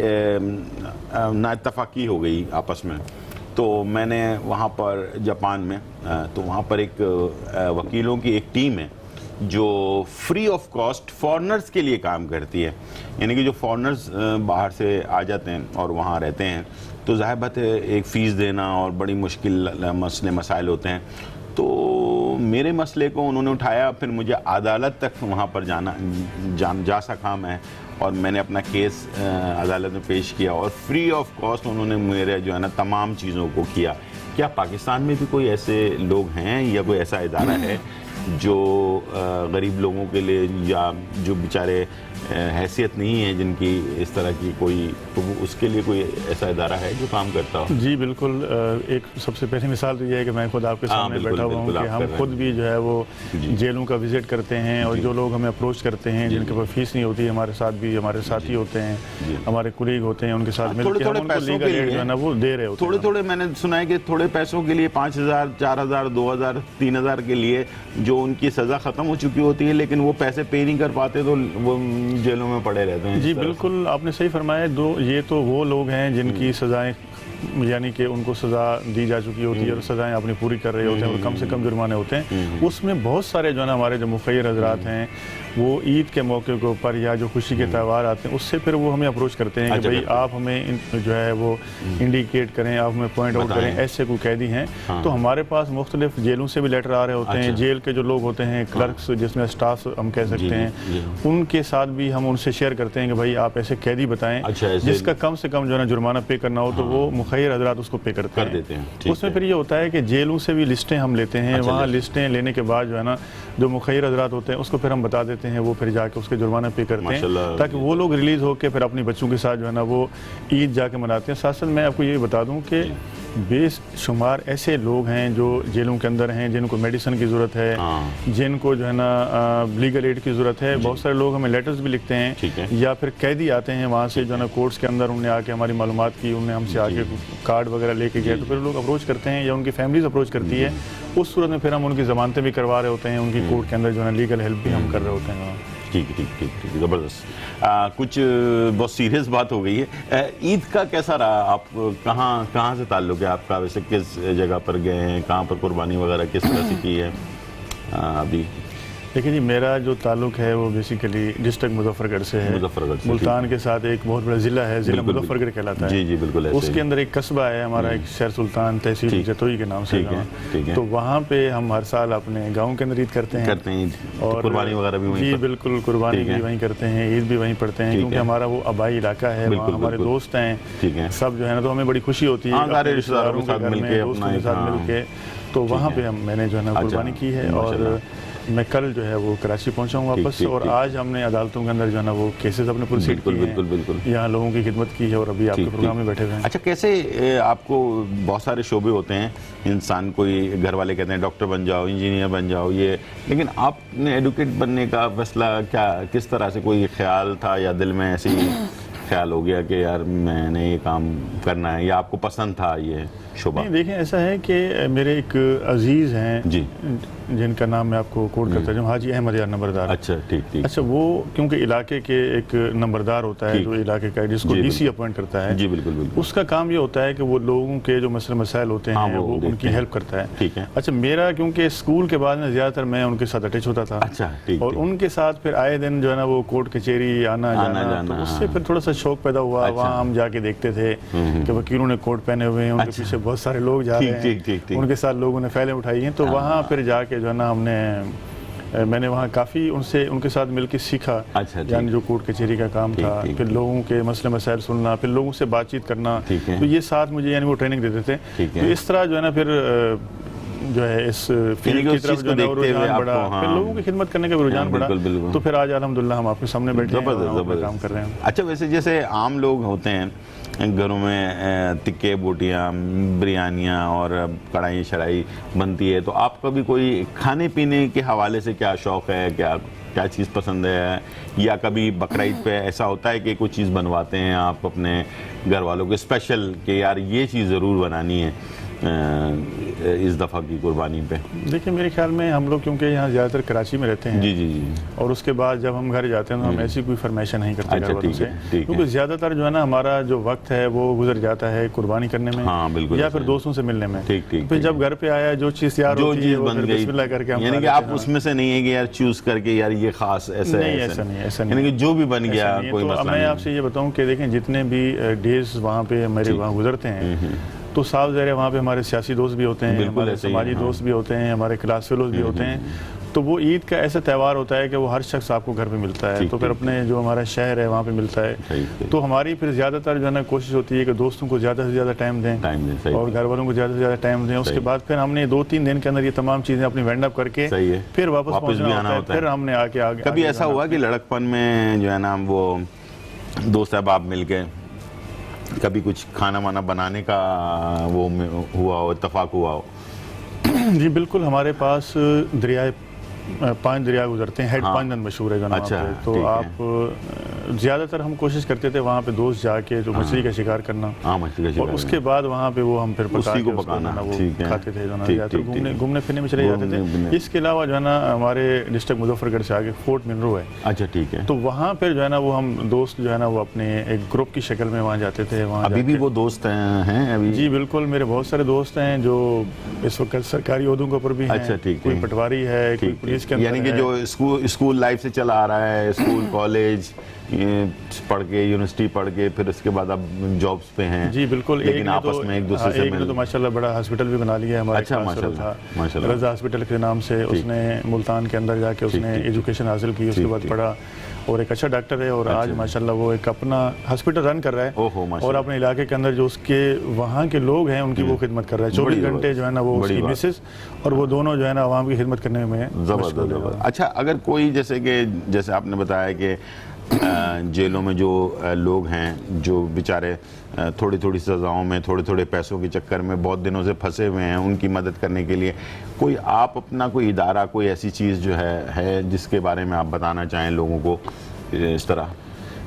नाइत्तफ़ाक़ी हो गई आपस में। तो मैंने वहाँ पर जापान में तो वहाँ पर एक वकीलों की एक टीम है जो फ्री ऑफ कॉस्ट फॉरेनर्स के लिए काम करती है। यानी कि जो फॉरेनर्स बाहर से आ जाते हैं और वहाँ रहते हैं, तो ज़ाहिर बात है एक फ़ीस देना और बड़ी मुश्किल मसले मसाइल होते हैं। तो मेरे मसले को उन्होंने उठाया, फिर मुझे अदालत तक वहाँ पर जा सका मैं, और मैंने अपना केस अदालत में पेश किया और फ्री ऑफ कॉस्ट उन्होंने मेरे जो है ना तमाम चीज़ों को किया। क्या पाकिस्तान में भी कोई ऐसे लोग हैं या कोई ऐसा इदारा है जो गरीब लोगों के लिए, या जो बेचारे हैसियत नहीं है जिनकी इस तरह की कोई, तो उसके लिए कोई ऐसा इदारा है जो काम करता हो? जी बिल्कुल। एक सबसे पहली मिसाल तो ये है कि मैं खुद आपके सामने बैठा हुआ हूँ कि हम खुद भी जो है वो जेलों का विजिट करते हैं, और जो लोग हमें अप्रोच करते हैं जिनके पास फीस नहीं होती, हमारे साथ भी हमारे साथी होते हैं, हमारे कुलीग होते हैं, उनके साथ मिलकर हम उनको लीगल एड जो है ना वो दे रहे होते हैं। थोड़े मैंने सुना है कि थोड़े पैसों के लिए 5,000, 4,000, 2,000, 3,000 के लिए जो उनकी सज़ा ख़त्म हो चुकी होती है, लेकिन वो पैसे पे नहीं कर पाते तो वो जेलों में पड़े रहते हैं। जी बिल्कुल, आपने सही फरमाया। ये तो वो लोग हैं जिनकी सज़ाएं, यानी कि उनको सज़ा दी जा चुकी होती है और सज़ाएं अपनी पूरी कर रहे होते हैं और कम से कम जुर्माने होते हैं। उसमें बहुत सारे जो है ना हमारे जो मुखैर हजरात हैं, वो ईद के मौके के ऊपर या जो खुशी के त्यौहार आते हैं, उससे फिर वो हमें अप्रोच करते हैं कि भाई आप हमें जो है वो इंडिकेट करें, आप हमें पॉइंट आउट करें, ऐसे कोई कैदी हैं। तो हमारे पास मुख्तलिफ जेलों से भी लेटर आ रहे होते हैं। जेल के जो लोग होते हैं, क्लर्क्स जिसमें स्टाफ हम कह सकते हैं, उनके साथ भी हम उनसे शेयर करते हैं कि भाई आप ऐसे कैदी बताएं जिसका कम से कम जो है ना जुर्माना पे करना हो, तो वो मुखैर हजरात उसको पे करते हैं। उसमें फिर ये होता है कि जेलों से भी लिस्टें हम लेते हैं। वहाँ लिस्टें लेने के बाद जो है ना जो मुखैर हजरात होते हैं उसको फिर हम बता देते हैं, वो फिर जाके उसके जुर्माना पे करते हैं ताकि वो लोग रिलीज़ होकर फिर अपने बच्चों के साथ जो है ना वो ईद जाके मनाते हैं। साथ साथ मैं आपको ये बता दूं कि बेशुमार ऐसे लोग हैं जो जेलों के अंदर हैं, जिनको मेडिसिन की ज़रूरत है, जिनको जो है ना लीगल एड की ज़रूरत है। बहुत सारे लोग हमें लेटर्स भी लिखते हैं, या फिर कैदी आते हैं वहाँ से जो है ना कोर्ट्स के अंदर, उन्होंने आके हमारी मालूमात की, उन्होंने हमसे आके कार्ड वगैरह लेके गए, तो फिर लोग अप्रोच करते हैं या उनकी फैमिलीज अप्रोच करती है। उस सूरत में फिर हम उनकी ज़मानतें भी करवा रहे होते हैं, उनकी कोर्ट के अंदर जो है लीगल हेल्प भी हम कर रहे होते हैं। ठीक ठीक ज़बरदस्त। कुछ बहुत सीरियस बात हो गई है। ईद का कैसा रहा? आप कहाँ से ताल्लुक़ है आपका? वैसे किस जगह पर गए हैं, कहाँ पर कुर्बानी वगैरह किस तरह से की है अभी? देखिए जी, मेरा जो ताल्लुक है वो बेसिकली डिस्ट्रिक्ट मुजफ्फरगढ़ से है। मुल्तान के साथ एक बहुत बड़ा ज़िला है, ज़िला मुजफ्फरगढ़ कहलाता है। जी बिल्कुल। उसके अंदर एक कस्बा है हमारा, एक शहर सुल्तान, तहसील जतोई के नाम से। तो वहाँ पे हम हर साल अपने गाँव के अंदर ईद करते हैं और कुर्बानी वगैरह भी वहीं। जी बिल्कुल, कुर्बानी भी वहीं करते हैं, ईद भी वहीं पढ़ते हैं, क्योंकि हमारा वो आबाई इलाका है, वहाँ हमारे दोस्त हैं सब जो है ना, तो हमें बड़ी खुशी होती है रिश्तेदारों के साथ मिलके। तो वहाँ पे मैंने जो है ना कुर्बानी की है, और मैं कल जो है वो कराची पहुंचा हूँ वापस, और आज हमने अदालतों के अंदर जो है ना वो केसेस अपने प्रोसीड किए हैं। बिल्कुल यहाँ लोगों की खिदमत की है, और अभी आपके प्रोग्राम में बैठे हुए हैं। अच्छा, कैसे आपको बहुत सारे शोबे होते हैं, इंसान कोई घर वाले कहते हैं डॉक्टर बन जाओ, इंजीनियर बन जाओ, ये, लेकिन आपने एडवोकेट बनने का फैसला किस तरह से, कोई ख्याल था या दिल में ऐसे ही ख्याल हो गया कि यार मैंने ये काम करना है, या आपको पसंद था ये शोबा? नहीं, देखें, ऐसा है कि मेरे एक अजीज़ हैं जी, जिनका नाम मैं आपको कोट करता हूँ, हाजी अहमद यार नंबरदार। अच्छा, ठीक। अच्छा, वो क्योंकि इलाके के एक नंबरदार होता है जो इलाके का, जिसको डीसी अपॉइंट करता है। जी बिल्कुल। उसका काम ये होता है कि वो लोगों के जो मसले मसाइल होते हैं वो उनकी हेल्प करता है। ठीक है। अच्छा, मेरा क्योंकि स्कूल के बाद में ज़्यादातर मैं उनके साथ अटैच होता था। अच्छा, और उनके साथ फिर आए दिन जो है ना वो कोर्ट कचहरी आना जाना, तो उससे फिर थोड़ा सा शौक पैदा हुआ। वहाँ हम जाके देखते थे कि वकीलों ने कोट पहने हुए हैं, उनके पीछे बहुत सारे लोग जा रहे हैं, उनके साथ लोगों ने फाइलें उठाई हैं। तो वहाँ फिर जाके जो है ना मैंने वहाँ काफ़ी उनके साथ मिलकर सीखा। अच्छा, यानी जो कोर्ट कचहरी का काम था, फिर लोगों के मसले मसाइल सुनना, फिर लोगों से बातचीत करना, तो ये साथ मुझे यानी वो ट्रेनिंग देते थे। तो इस तरह जो है ना फिर जो है इस फील्ड की तरफ जो है रुझान बढ़ा, फिर लोगों की खिदमत करने का भी रुझान बढ़ा। तो फिर आज अल्हम्दुलिल्लाह हम आपके सामने बैठे हैं, काम कर रहे हैं। अच्छा, वैसे जैसे आम लोग होते हैं घरों में टिक्के बोटियाँ, बिरयानियाँ और कढ़ाई शढ़ाई बनती है, तो आपका भी कोई खाने पीने के हवाले से क्या शौक़ है, क्या चीज़ पसंद है? या कभी बकरा ईद पे ऐसा होता है कि कोई चीज़ बनवाते हैं आप अपने घर वालों को स्पेशल कि यार ये चीज़ ज़रूर बनानी है, इस दफ़ा की कुर्बानी पे? देखिए मेरे ख्याल में हम लोग क्योंकि यहाँ ज़्यादातर कराची में रहते हैं, जी जी जी, और उसके बाद जब हम घर जाते हैं तो हम ऐसी कोई फरमाइश नहीं करते अच्छा, घर वालों से, ठीक है। क्योंकि ज़्यादातर जो है ना हमारा जो वक्त है वो गुजर जाता है कुर्बानी करने में, हाँ, बिल्कुल या ऐसा फिर है। दोस्तों से मिलने में। ठीक ठीक फिर ठीक। जब घर पे आया जो चीज़ तैयार जो होती है चीज़ वो बन फिर गई, बिस्मिल्लाह करके हम यानी खा कि लेते आप हैं। उसमें से नहीं है कि यार चूज करके यार ये खास ऐसा नहीं, है, ऐसा नहीं, ऐसा यानी नहीं। कि जो भी बन ऐसा गया नहीं है। कोई तो मसला मैं नहीं। आपसे ये बताऊं कि देखें जितने भी डेज वहाँ पे मेरे वहाँ गुजरते हैं, तो साफ ज़ाहिर है वहाँ पे हमारे सियासी दोस्त भी होते हैं, बिल्कुल हमारे ऐसे ही है, समाजी हाँ। दोस्त भी होते हैं, हमारे क्लास फेलोज भी होते हैं। तो वो ईद का ऐसा त्यौहार होता है कि वो हर शख्स आपको घर पे मिलता है, ठीक, तो फिर ठीक, अपने जो हमारा शहर है वहाँ पे मिलता है। सही, सही। तो हमारी फिर ज़्यादातर जो है ना कोशिश होती है कि दोस्तों को ज़्यादा से ज़्यादा टाइम दें, सही और घर वालों को ज़्यादा से ज़्यादा टाइम दें। उसके बाद फिर हमने 2-3 दिन के अंदर ये तमाम चीज़ें अपनी वाइंड अप करके सही है। फिर वापस भी पहुँचना आना होता फिर है। हमने आगे कभी ऐसा हुआ कि लड़कपन में जो है ना वो दोस्त अहबाब मिल के कभी कुछ खाना वाना बनाने का वो हुआ हो, इत्तेफाक हुआ हो? जी बिल्कुल, हमारे पास दरियाए 5 दरिया गुजरते हैं, हेड हाँ। पांचदन मशहूर है जो नाम अच्छा, पे। तो ठीक है। आप ज़्यादातर हम कोशिश करते थे वहाँ पे दोस्त जाके जो मछली का शिकार करना, हाँ, मछली का शिकार और उसके बाद वहाँ पे वो हम फिर पका उसी को के उसको पकाना, जो है ना वो ठीक है। खाते थे जो ना, ठीक, ज़्यादातर ठीक, ठीक। घूमने फिरने में चले जाते घूमने- थे। इसके अलावा जो है ना हमारे डिस्ट्रिक्ट मुजफ्फरगढ़ से आगे फोर्ट मिनरो है, अच्छा, ठीक है। तो वहाँ पर जो है ना वो हम दोस्त जो है ना वो अपने एक ग्रुप की शक्ल में वहाँ जाते थे। वहाँ अभी भी जाके- वो दोस्त हैं अभी? जी बिल्कुल, मेरे बहुत सारे दोस्त हैं जो इस वक्त सरकारी ओहदों के ऊपर भी हैं। अच्छा, ठीक कोई है। पटवारी है, कोई ठीक, पुलिस के ठीक। अंदर यानी कि है। जो स्कूल लाइफ से चला आ रहा है, स्कूल कॉलेज पढ़ के, यूनिवर्सिटी पढ़ के, फिर उसके बाद अब जॉब्स पे हैं। जी बिल्कुल, लेकिन ने आपस तो, में एक दूसरे से एक ने तो माशाल्लाह बड़ा हॉस्पिटल भी बना लिया है हमारे अच्छा, पास। माशाल्लाह, था माशाल्लाह। रजा हॉस्पिटल के नाम से, उसने मुल्तान के अंदर जाके उसने ठीक। एजुकेशन हासिल की, उसके ठीक, बाद ठीक। पढ़ा, और एक अच्छा डॉक्टर है, और आज माशाल्लाह वो एक अपना हॉस्पिटल रन कर रहा है। ओहो, माशाल्लाह। और अपने इलाके के अंदर जो उसके वहाँ के लोग हैं उनकी वो खिदमत कर रहा है 24 बड़ी घंटे जो है ना वो बड़ी उसकी बात। मिसेस और वो दोनों जो है ना आवाम की खिदमत करने में जबरदस्त, मशगूल है। जबरदस्त। अच्छा, अगर कोई जैसे आपने बताया कि जेलों में जो लोग हैं जो बेचारे थोड़ी थोड़ी सज़ाओं में, थोड़े थोड़े पैसों के चक्कर में बहुत दिनों से फंसे हुए हैं, उनकी मदद करने के लिए कोई आप अपना कोई इदारा, कोई ऐसी चीज़ जो है जिसके बारे में आप बताना चाहें लोगों को इस तरह?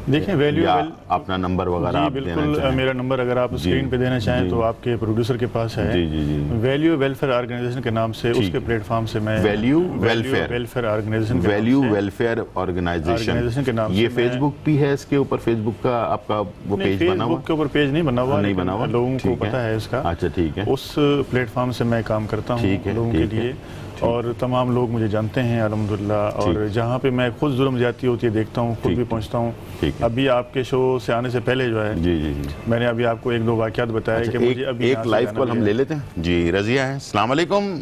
देखें वैल्यू या अपना नंबर वगैरह जी आप देना बिल्कुल, चाहें? मेरा नंबर अगर आप स्क्रीन पे देना चाहें तो आपके प्रोड्यूसर के पास है। जी जी जी। वैल्यू वेलफेयर ऑर्गेनाइजेशन के नाम से उसके प्लेटफॉर्म से मैं वैल्यू वेलफेयर ऑर्गेनाइजेशन के वैल्यू नाम से- वेलफेयर ऑर्गेनाइजेशन के नाम ऑर्गेनाइजेशन, ये से मैं- फेसबुक भी है इसके ऊपर? फेसबुक का आपका वो नहीं, पेज बना हुआ? फेसबुक के ऊपर पेज नहीं बना हुआ, नहीं लेकिन बना हुआ, लोगों को ठीक पता है इसका। अच्छा, ठीक है। उस प्लेटफॉर्म से मैं काम करता हूँ ठीक है, लोगों के ठीक है, लिए, और तमाम लोग मुझे जानते हैं अल्हम्दुलिल्लाह। और जहाँ पे मैं खुद जुल्म ज्यादती होती है देखता हूँ, खुद ठीक भी है, पहुँचता हूँ। ठीक है। अभी आपके शो से आने से पहले जो है जी जी जी। मैंने अभी आपको 1-2 वाक़यात बताए अच्छा, कि मुझे अभी यहाँ एक से लाइव जाना कॉल भी हम है। ले लेते हैं जी। रजिया है, अस्सलाम वालेकुम।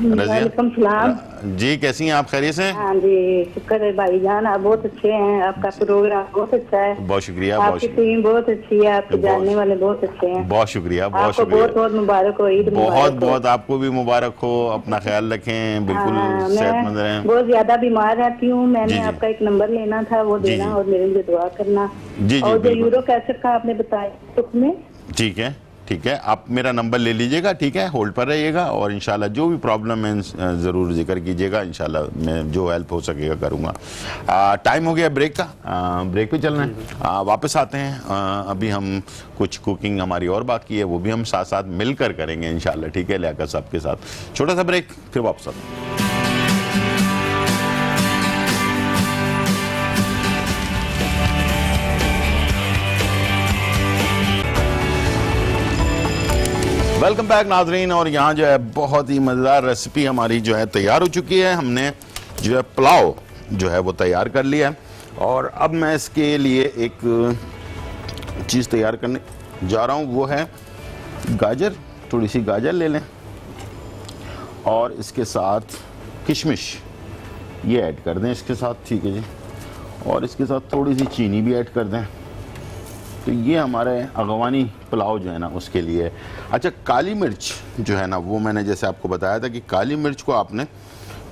वालेकुम सलाम। जी, कैसी हैं आप? खैरियत से? हाँ जी, शुक्र है भाईजान, आप बहुत अच्छे हैं, आपका प्रोग्राम बहुत अच्छा है। बहुत शुक्रिया, बहुत आपकी शुक्रिया, टीम बहुत अच्छी है, आपके बहुत- जानने वाले बहुत अच्छे हैं। बहुत शुक्रिया, बहुत आपको बहुत शुक्रिया। बहुत मुबारक हो, ईद बहुत मुबारक हो। बहुत आपको भी मुबारक हो। अपना ख्याल रखें, बिल्कुल हाँ, सेहतमंद मैं रहें। बहुत ज्यादा बीमार रहती हूँ, जी, मैंने जी। आपका एक नंबर लेना था, वो जी, देना जी। और मेरे लिए दुआ करना। जी, जी, और जो बिल्कुल। यूरो कैसेट का आपने बताया तुक में, ठीक है, ठीक है, आप मेरा नंबर ले लीजिएगा, ठीक है, होल्ड पर रहिएगा, और इंशाल्लाह जो भी प्रॉब्लम है ज़रूर जिक्र कीजिएगा, इंशाल्लाह मैं जो हेल्प हो सकेगा करूँगा। टाइम हो गया ब्रेक का, ब्रेक पे चलना है। वापस आते हैं। अभी हम कुछ कुकिंग हमारी और बाकी है, वो भी हम साथ साथ मिलकर करेंगे इंशाल्लाह, ठीक है, लियाकत साहब के साथ। छोटा सा ब्रेक, फिर वापस आते हैं। वेलकम बैक नाजरीन, और यहाँ जो है बहुत ही मज़ेदार रेसिपी हमारी जो है तैयार हो चुकी है। हमने जो है पुलाव जो है वो तैयार कर लिया है, और अब मैं इसके लिए एक चीज़ तैयार करने जा रहा हूँ, वो है गाजर। थोड़ी सी गाजर ले लें और इसके साथ किशमिश ये ऐड कर दें इसके साथ, ठीक है जी, और इसके साथ थोड़ी सी चीनी भी ऐड कर दें। तो ये हमारे अगवानी पुलाव जो है ना उसके लिए है। अच्छा, काली मिर्च जो है ना वो मैंने जैसे आपको बताया था कि काली मिर्च को आपने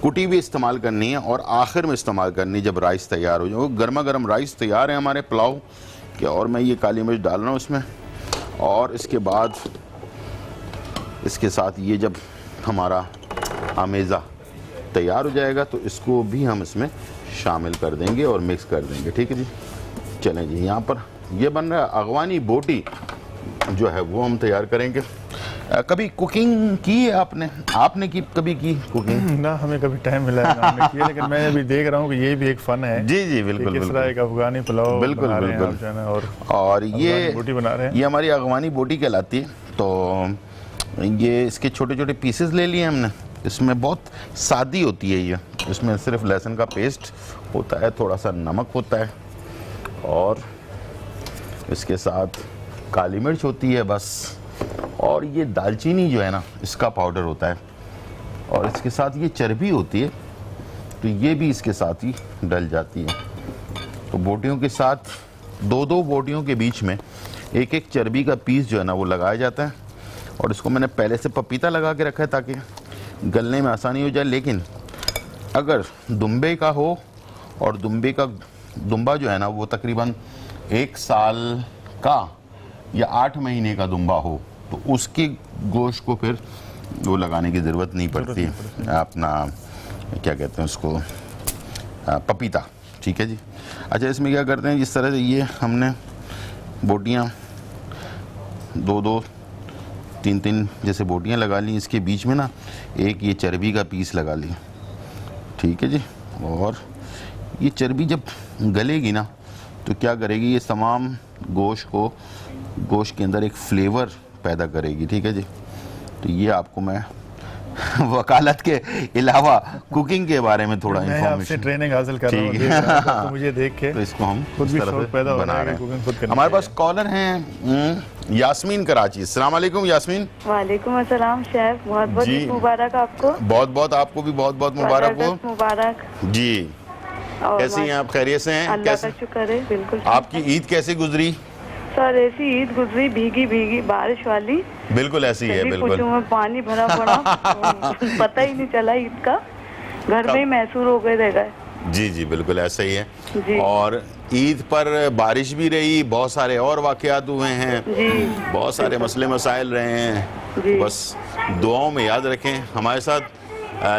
कुटी भी इस्तेमाल करनी है और आखिर में इस्तेमाल करनी जब राइस तैयार हो जाए। गर्मा गर्म राइस तैयार है हमारे पुलाव के, और मैं ये काली मिर्च डाल रहा हूँ इसमें, और इसके बाद इसके साथ ये जब हमारा आमेज़ा तैयार हो जाएगा तो इसको भी हम इसमें शामिल कर देंगे और मिक्स कर देंगे, ठीक है जी। चलें जी, यहाँ पर ये बन रहा है अगवानी बोटी जो है वो हम तैयार करेंगे। कभी कुकिंग की है आपने कभी की कुकिंग? ना हमें कभी टाइम मिला है ना हमने किया, लेकिन मैं अभी देख रहा हूँ कि ये भी एक फन है। जी जी बिल्कुल किस तरह बिल्कुल एक अफगानी पुलाव बिल्कुल बना रहे हैं बिल्कुल। आप जो है ना, और अफगानी ये बोटी बना रहे हैं। ये हमारी अफगानी बोटी कहलाती है। तो ये इसके छोटे छोटे पीसेस ले लिए हमने। इसमें बहुत सादी होती है ये, इसमें सिर्फ लहसुन का पेस्ट होता है, थोड़ा सा नमक होता है और इसके साथ काली मिर्च होती है बस। और ये दालचीनी जो है ना, इसका पाउडर होता है और इसके साथ ये चर्बी होती है, तो ये भी इसके साथ ही डल जाती है। तो बोटियों के साथ दो बोटियों के बीच में एक एक चर्बी का पीस जो है ना वो लगाया जाता है। और इसको मैंने पहले से पपीता लगा के रखा है ताकि गलने में आसानी हो जाए। लेकिन अगर दुम्बे का हो और दुम्बा जो है ना वो तकरीबन 1 साल का या 8 महीने का दुम्बा हो, तो उसके गोश्त को फिर वो लगाने की ज़रूरत नहीं पड़ती है। अपना क्या कहते हैं उसको, पपीता। ठीक है जी। अच्छा, इसमें क्या करते हैं, जिस तरह से ये हमने बोटियाँ 2-2, 3-3 जैसे बोटियाँ लगा ली, इसके बीच में ना एक ये चर्बी का पीस लगा ली। ठीक है जी। और ये चर्बी जब गलेगी ना तो क्या करेगी, ये तमाम गोश्त के अंदर एक फ्लेवर पैदा करेगी। ठीक है जी। तो ये आपको मैं वकालत के अलावा कुकिंग के बारे में थोड़ा मैं आपसे इंफॉर्मेशन ट्रेनिंग हासिल कर रहा हूँ, ठीक देख है। रहा हूँ, तो मुझे देख के तो इसको हम खुद इस भी तरह शौक से पैदा हो रहा बना है रहे कि हैं। कुकिंग खुद करनी हमारे पास चाहिए। कॉलर हैं यास्मीन कराची। अस्सलाम वालेकुम यास्मीन। वालेकुम अस्सलाम शेफ, बहुत बहुत जी। ईद मुबारक आपको। बहुत बहुत आपको भी बहुत बहुत मुबारक हो ज़बरदस्त मुबारक। जी। और कैसी हैं आप, खैरियत से हैं? अल्लाह कैसे का शुक्र है, बिल्कुल। आपकी ईद कैसी गुजरी? सर ऐसी ईद गुजरी, भीगी भीगी बारिश वाली। बिल्कुल ऐसी है, सभी बिल्कुल। कुछों में पानी भरा पड़ा, पता ही नहीं चला ईद का, घर में ही महसूस हो गए रह गए। जी जी बिल्कुल ऐसा ही है। जी। और ईद पर बारिश भी रही, बहुत सारे और वाकयात हुए हैं, जी। बहुत सारे मसले मसाइल रहे जी। हैं। बस दुआओं में याद रखें। हमारे साथ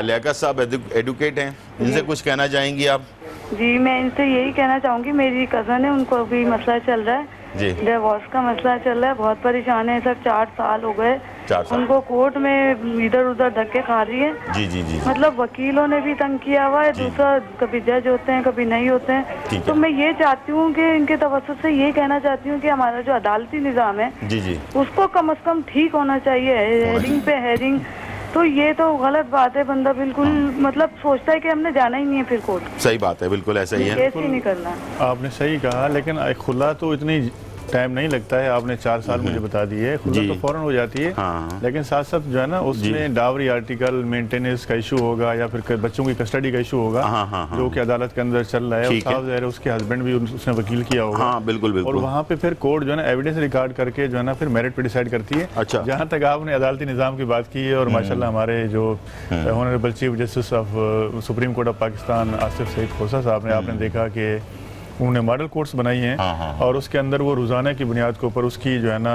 लियाकत साहब एडवोकेट हैं, इनसे कुछ कहना चाहेंगी आप? जी, मैं इनसे यही कहना चाहूँगी, मेरी कज़न है, उनको अभी मसला चल रहा है, जी। डिवोर्स का मसला चल रहा है, बहुत परेशान है सर। 4 साल हो गए 4 साल। उनको, कोर्ट में इधर उधर धक्के खा रही है। जी जी जी। मतलब वकीलों ने भी तंग किया हुआ है, जी। दूसरा कभी जज होते हैं कभी नहीं होते हैं। ठीक तो है। मैं ये चाहती हूँ कि इनके तवज्जुह से ये कहना चाहती हूँ कि हमारा जो अदालती निज़ाम है जी जी उसको कम से कम ठीक होना चाहिए। हेयरिंग पे हेयरिंग, तो ये तो गलत बात है। बंदा बिल्कुल मतलब सोचता है कि हमने जाना ही नहीं है फिर कोर्ट, सही बात है, बिल्कुल ऐसा ही है। केस ही नहीं करना। आपने सही कहा, लेकिन खुला तो इतनी टाइम नहीं लगता है। आपने 4 साल मुझे बता दी है, खुला जी। तो फौरन हो जाती है। हाँ। लेकिन साथ साथ जो है ना उसमें डावरी आर्टिकल, मेंटेनेंस का इशू होगा या फिर बच्चों की कस्टडी का इशू होगा, हाँ, हाँ, हाँ। जो कि अदालत के अंदर चल रहा है। ठीक है। साफ ज़ाहिर है उसके हस्बैंड भी उसने वकील किया होगा। हाँ बिल्कुल और बिल्कुल। वहाँ पे फिर कोर्ट जो है ना एविडेंस रिकॉर्ड करके जो है ना फिर मेरिट पे डिसाइड करती है। अच्छा। जहाँ तक आपने अदालती निज़ाम की बात की है, और माशाल्लाह हमारे जो honourable chief justice of supreme court of Pakistan Asif Saeed Khosa साहब ने, आपने देखा कि उन्होंने मॉडल कोर्ट्स बनाई हैं। हाँ, हाँ, और उसके अंदर वो रोज़ाना की बुनियाद के ऊपर उसकी जो है ना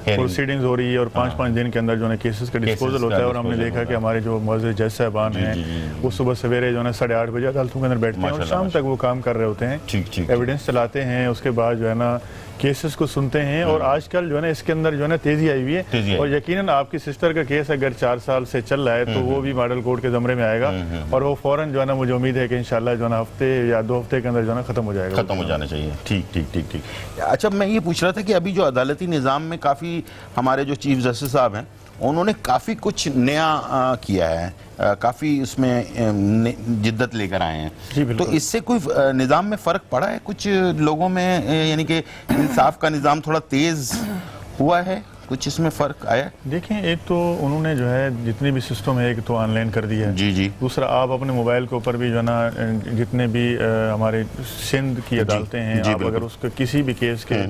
प्रोसीडिंग्स हो रही है, और 5-5 दिन के अंदर जो है ना केसेस का डिस्पोजल होता है। और हमने देखा कि हमारे जो मुअज़्ज़िज़ जज साहबान हैं वो सुबह सवेरे जो है ना 8:30 बजे अदालतों के अंदर बैठते हैं और शाम तक वो काम कर रहे होते हैं, ठीक। एविडेंस चलाते हैं, उसके बाद जो है ना केसेस को सुनते हैं। और आजकल जो है ना इसके अंदर जो है ना तेज़ी आई हुई है। और यकीनन आपकी सिस्टर का केस अगर 4 साल से चल रहा है तो वो भी मॉडल कोर्ट के ज़मरे में आएगा, और वो फ़ौरन जो है ना मुझे उम्मीद है कि इंशाल्लाह जो है ना हफ्ते या 2 हफ्ते के अंदर जो है ना ख़त्म हो जाएगा, खत्म हो जाना चाहिए। ठीक। अच्छा, मैं ये पूछ रहा था कि अभी जो अदालती निज़ाम में काफ़ी हमारे जो चीफ जस्टिस साहब हैं उन्होंने काफ़ी कुछ नया किया है, काफ़ी उसमें जिद्दत लेकर आए हैं। जी, बिल्कुल। तो इससे कोई निज़ाम में फ़र्क पड़ा है कुछ लोगों में, यानी कि इंसाफ का निज़ाम थोड़ा तेज़ हुआ है, कुछ इसमें फ़र्क आया? देखें, एक तो उन्होंने जो है जितने भी सिस्टम है एक तो ऑनलाइन कर दिया है। जी जी। दूसरा, आप अपने मोबाइल के ऊपर भी जो है ना जितने भी हमारे सिंध की अदालतें हैं, जी, आप बिल्कुल। अगर उसके किसी भी केस के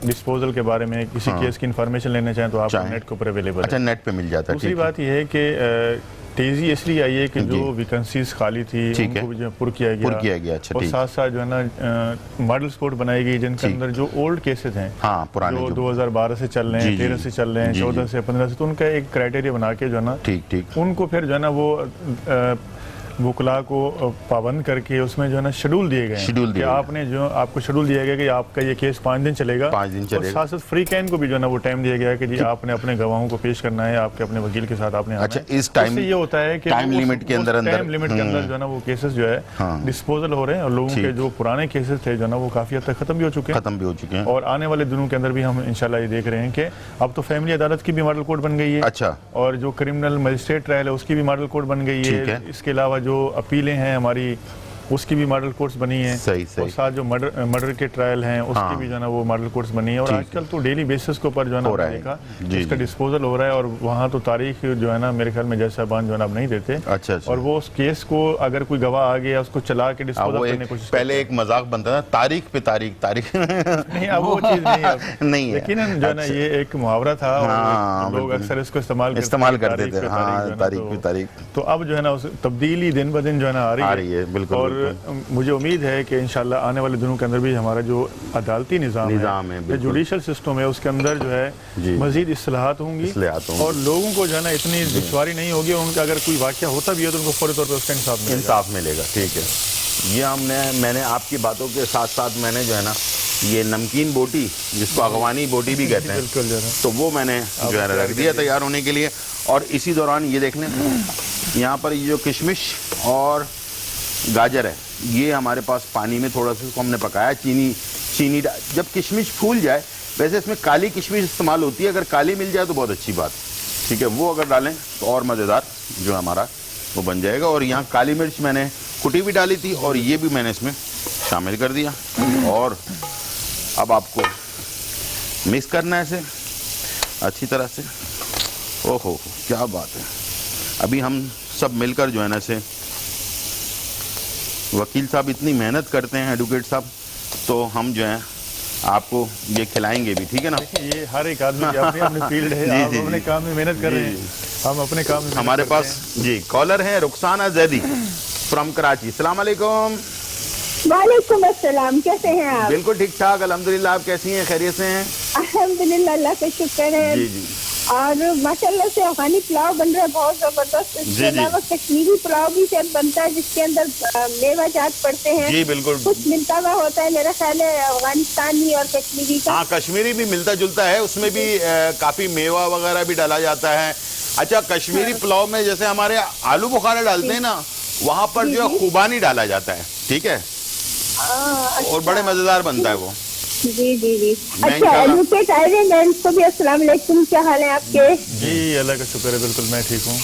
डिस्पोजल के बारे में, किसी केस की इन्फॉर्मेशन लेना चाहें तो आप नेट के ऊपर अवेलेबल है। अच्छा, नेट पे मिल जाता है। दूसरी ठीक बात यह है कि तेजी इसलिए आई है कि जी। जो वैकेंसीज खाली थी ठीक है। उनको भी जो है पुर किया गया। अच्छा, और ठीक। साथ साथ जो है ना मॉडल कोर्ट बनाई गई जिनके अंदर जो ओल्ड केसेस हैं, हाँ, पुराने जो जो 2012 से चल रहे हैं, जी, 13 से चल रहे हैं, जी, 14 से 15 से, तो उनका एक क्राइटेरिया बना के जो है ना ठीक। उनको फिर जो है ना वो वकला को पाबंद करके उसमें जो है ना शेड्यूल दिए गए शेड्यूल दिए आपने जो आपको शेड्यूल दिया गया कि आपका ये केस 5 दिन चलेगा, 5 दिन चलेगा। और साथ साथ फ्री कैन को भी जो है ना वो टाइम दिया गया है कि जी आपने अपने गवाहों को पेश करना है, आपके अपने वकील के साथ आपने आना अच्छा, है। इस टाइम ये होता है कि टाइम लिमिट के अंदर टाइम लिमिट के अंदर जो है ना वो केसेस जो है डिस्पोजल हो रहे हैं, और लोगों के जो पुराने केसेस थे जो है ना वो काफी हद तक खत्म भी हो चुके हैं, और आने वाले दिनों के अंदर भी हम इंशाल्लाह ये देख रहे हैं कि अब तो फैमिली अदालत की भी मॉडल कोर्ट बन गई है। अच्छा। और जो क्रिमिनल मजिस्ट्रेट ट्रायल है उसकी भी मॉडल कोर्ट बन गई है। इसके अलावा जो अपीलें हैं हमारी उसकी भी मॉडल कोर्ट्स बनी है। सही। और साथ जो मर्डर के ट्रायल हैं उसकी भी जो है ना वो मॉडल कोर्ट्स बनी है। और आजकल तो डेली बेसिस के ऊपर जो है ना देखा इसका डिस्पोजल हो रहा है, और वहाँ तो तारीख जो है ना मेरे ख्याल में जज साहबान जो है ना अब नहीं देते। अच्छा। और वो उस केस को अगर कोई गवाह आ गया उसको चला के डिस्पोजल करने की कोशिश, पहले एक मजाक बनता था तारीख पे तारीख नहीं, अब वो चीज नहीं है। लेकिन जो है ना ये एक मुहावरा था, लोग अक्सर इसको इस्तेमाल करते थे, तारीख पे तारीख। तो अब जो है ना उस तब्दीली दिन ब दिन जो है ना आ रही है। बिल्कुल। और मुझे उम्मीद है कि इंशाल्लाह आने वाले दिनों के अंदर भी हमारा जो अदालती निज़ाम है, जुडिशल सिस्टम है, उसके अंदर जो है मजीद इस्लाहात होंगी, और लोगों को जो है ना इतनी दुश्वारी नहीं होगी। उनका अगर कोई वाक़या होता भी है तो उनको फौरी तौर पर उसका इंसाफ मिलेगा। ठीक है। ये मैंने आपकी बातों के साथ साथ मैंने जो है ना ये नमकीन बोटी, जिसको अगवानी बोटी भी कहते हैं, तो वो मैंने जो है रख दिया तैयार होने के लिए। और इसी दौरान ये देख लें, यहाँ पर ये जो किशमिश और गाजर है ये हमारे पास पानी में थोड़ा सा इसको हमने पकाया, चीनी जब किशमिश फूल जाए, वैसे इसमें काली किशमिश इस्तेमाल होती है, अगर काली मिल जाए तो बहुत अच्छी बात, ठीक है, वो अगर डालें तो और मज़ेदार जो हमारा वो बन जाएगा। और यहाँ काली मिर्च मैंने कुटी भी डाली थी, और ये भी मैंने इसमें शामिल कर दिया। और अब आपको मिक्स करना है इसे अच्छी तरह से। ओहो क्या बात है। अभी हम सब मिलकर जो है ना इसे, वकील साहब इतनी मेहनत करते हैं, एडवोकेट साहब, तो हम जो है आपको ये खिलाएंगे भी, ठीक है ना। ये हर एक आदमी की अपनी फील्ड है, आप अपने काम में मेहनत कर रहे हैं, हम अपने काम में। हमारे पास जी कॉलर हैं रुखसाना जैदी फ्रॉम कराची। अस्सलाम वालेकुम। वालेकुम अस्सलाम, कैसे हैं आप? बिल्कुल ठीक ठाक अल्हम्दुलिल्लाह, आप कैसी हैं, खैरियत से हैं? अल्हम्दुलिल्लाह, अल्लाह का शुक्र है। जी जी। और माशाल्लाह से अफगानी पुलाव बन रहा है बहुत जबरदस्त। इसके अलावा कश्मीरी पुलाव भी शायद बनता है जिसके अंदर मेवा जात पड़ते हैं। जी बिल्कुल, कुछ मिलता हुआ होता है मेरा ख्याल है अफगानिस्तानी और कश्मीरी का। हाँ, कश्मीरी भी मिलता जुलता है, उसमें भी काफी मेवा वगैरह भी डाला जाता है। अच्छा, कश्मीरी पुलाव में जैसे हमारे आलू बुखारा डालते हैं ना, वहाँ पर जो है खुबानी डाला जाता है, ठीक है, और बड़े मजेदार बनता है वो। जी जी जी। अच्छा, एडवोकेट आयरन मैम को भी अस्सलाम वालेकुम, क्या हाल है आपके? जी अल्लाह का शुक्र है, बिल्कुल मैं ठीक हूँ।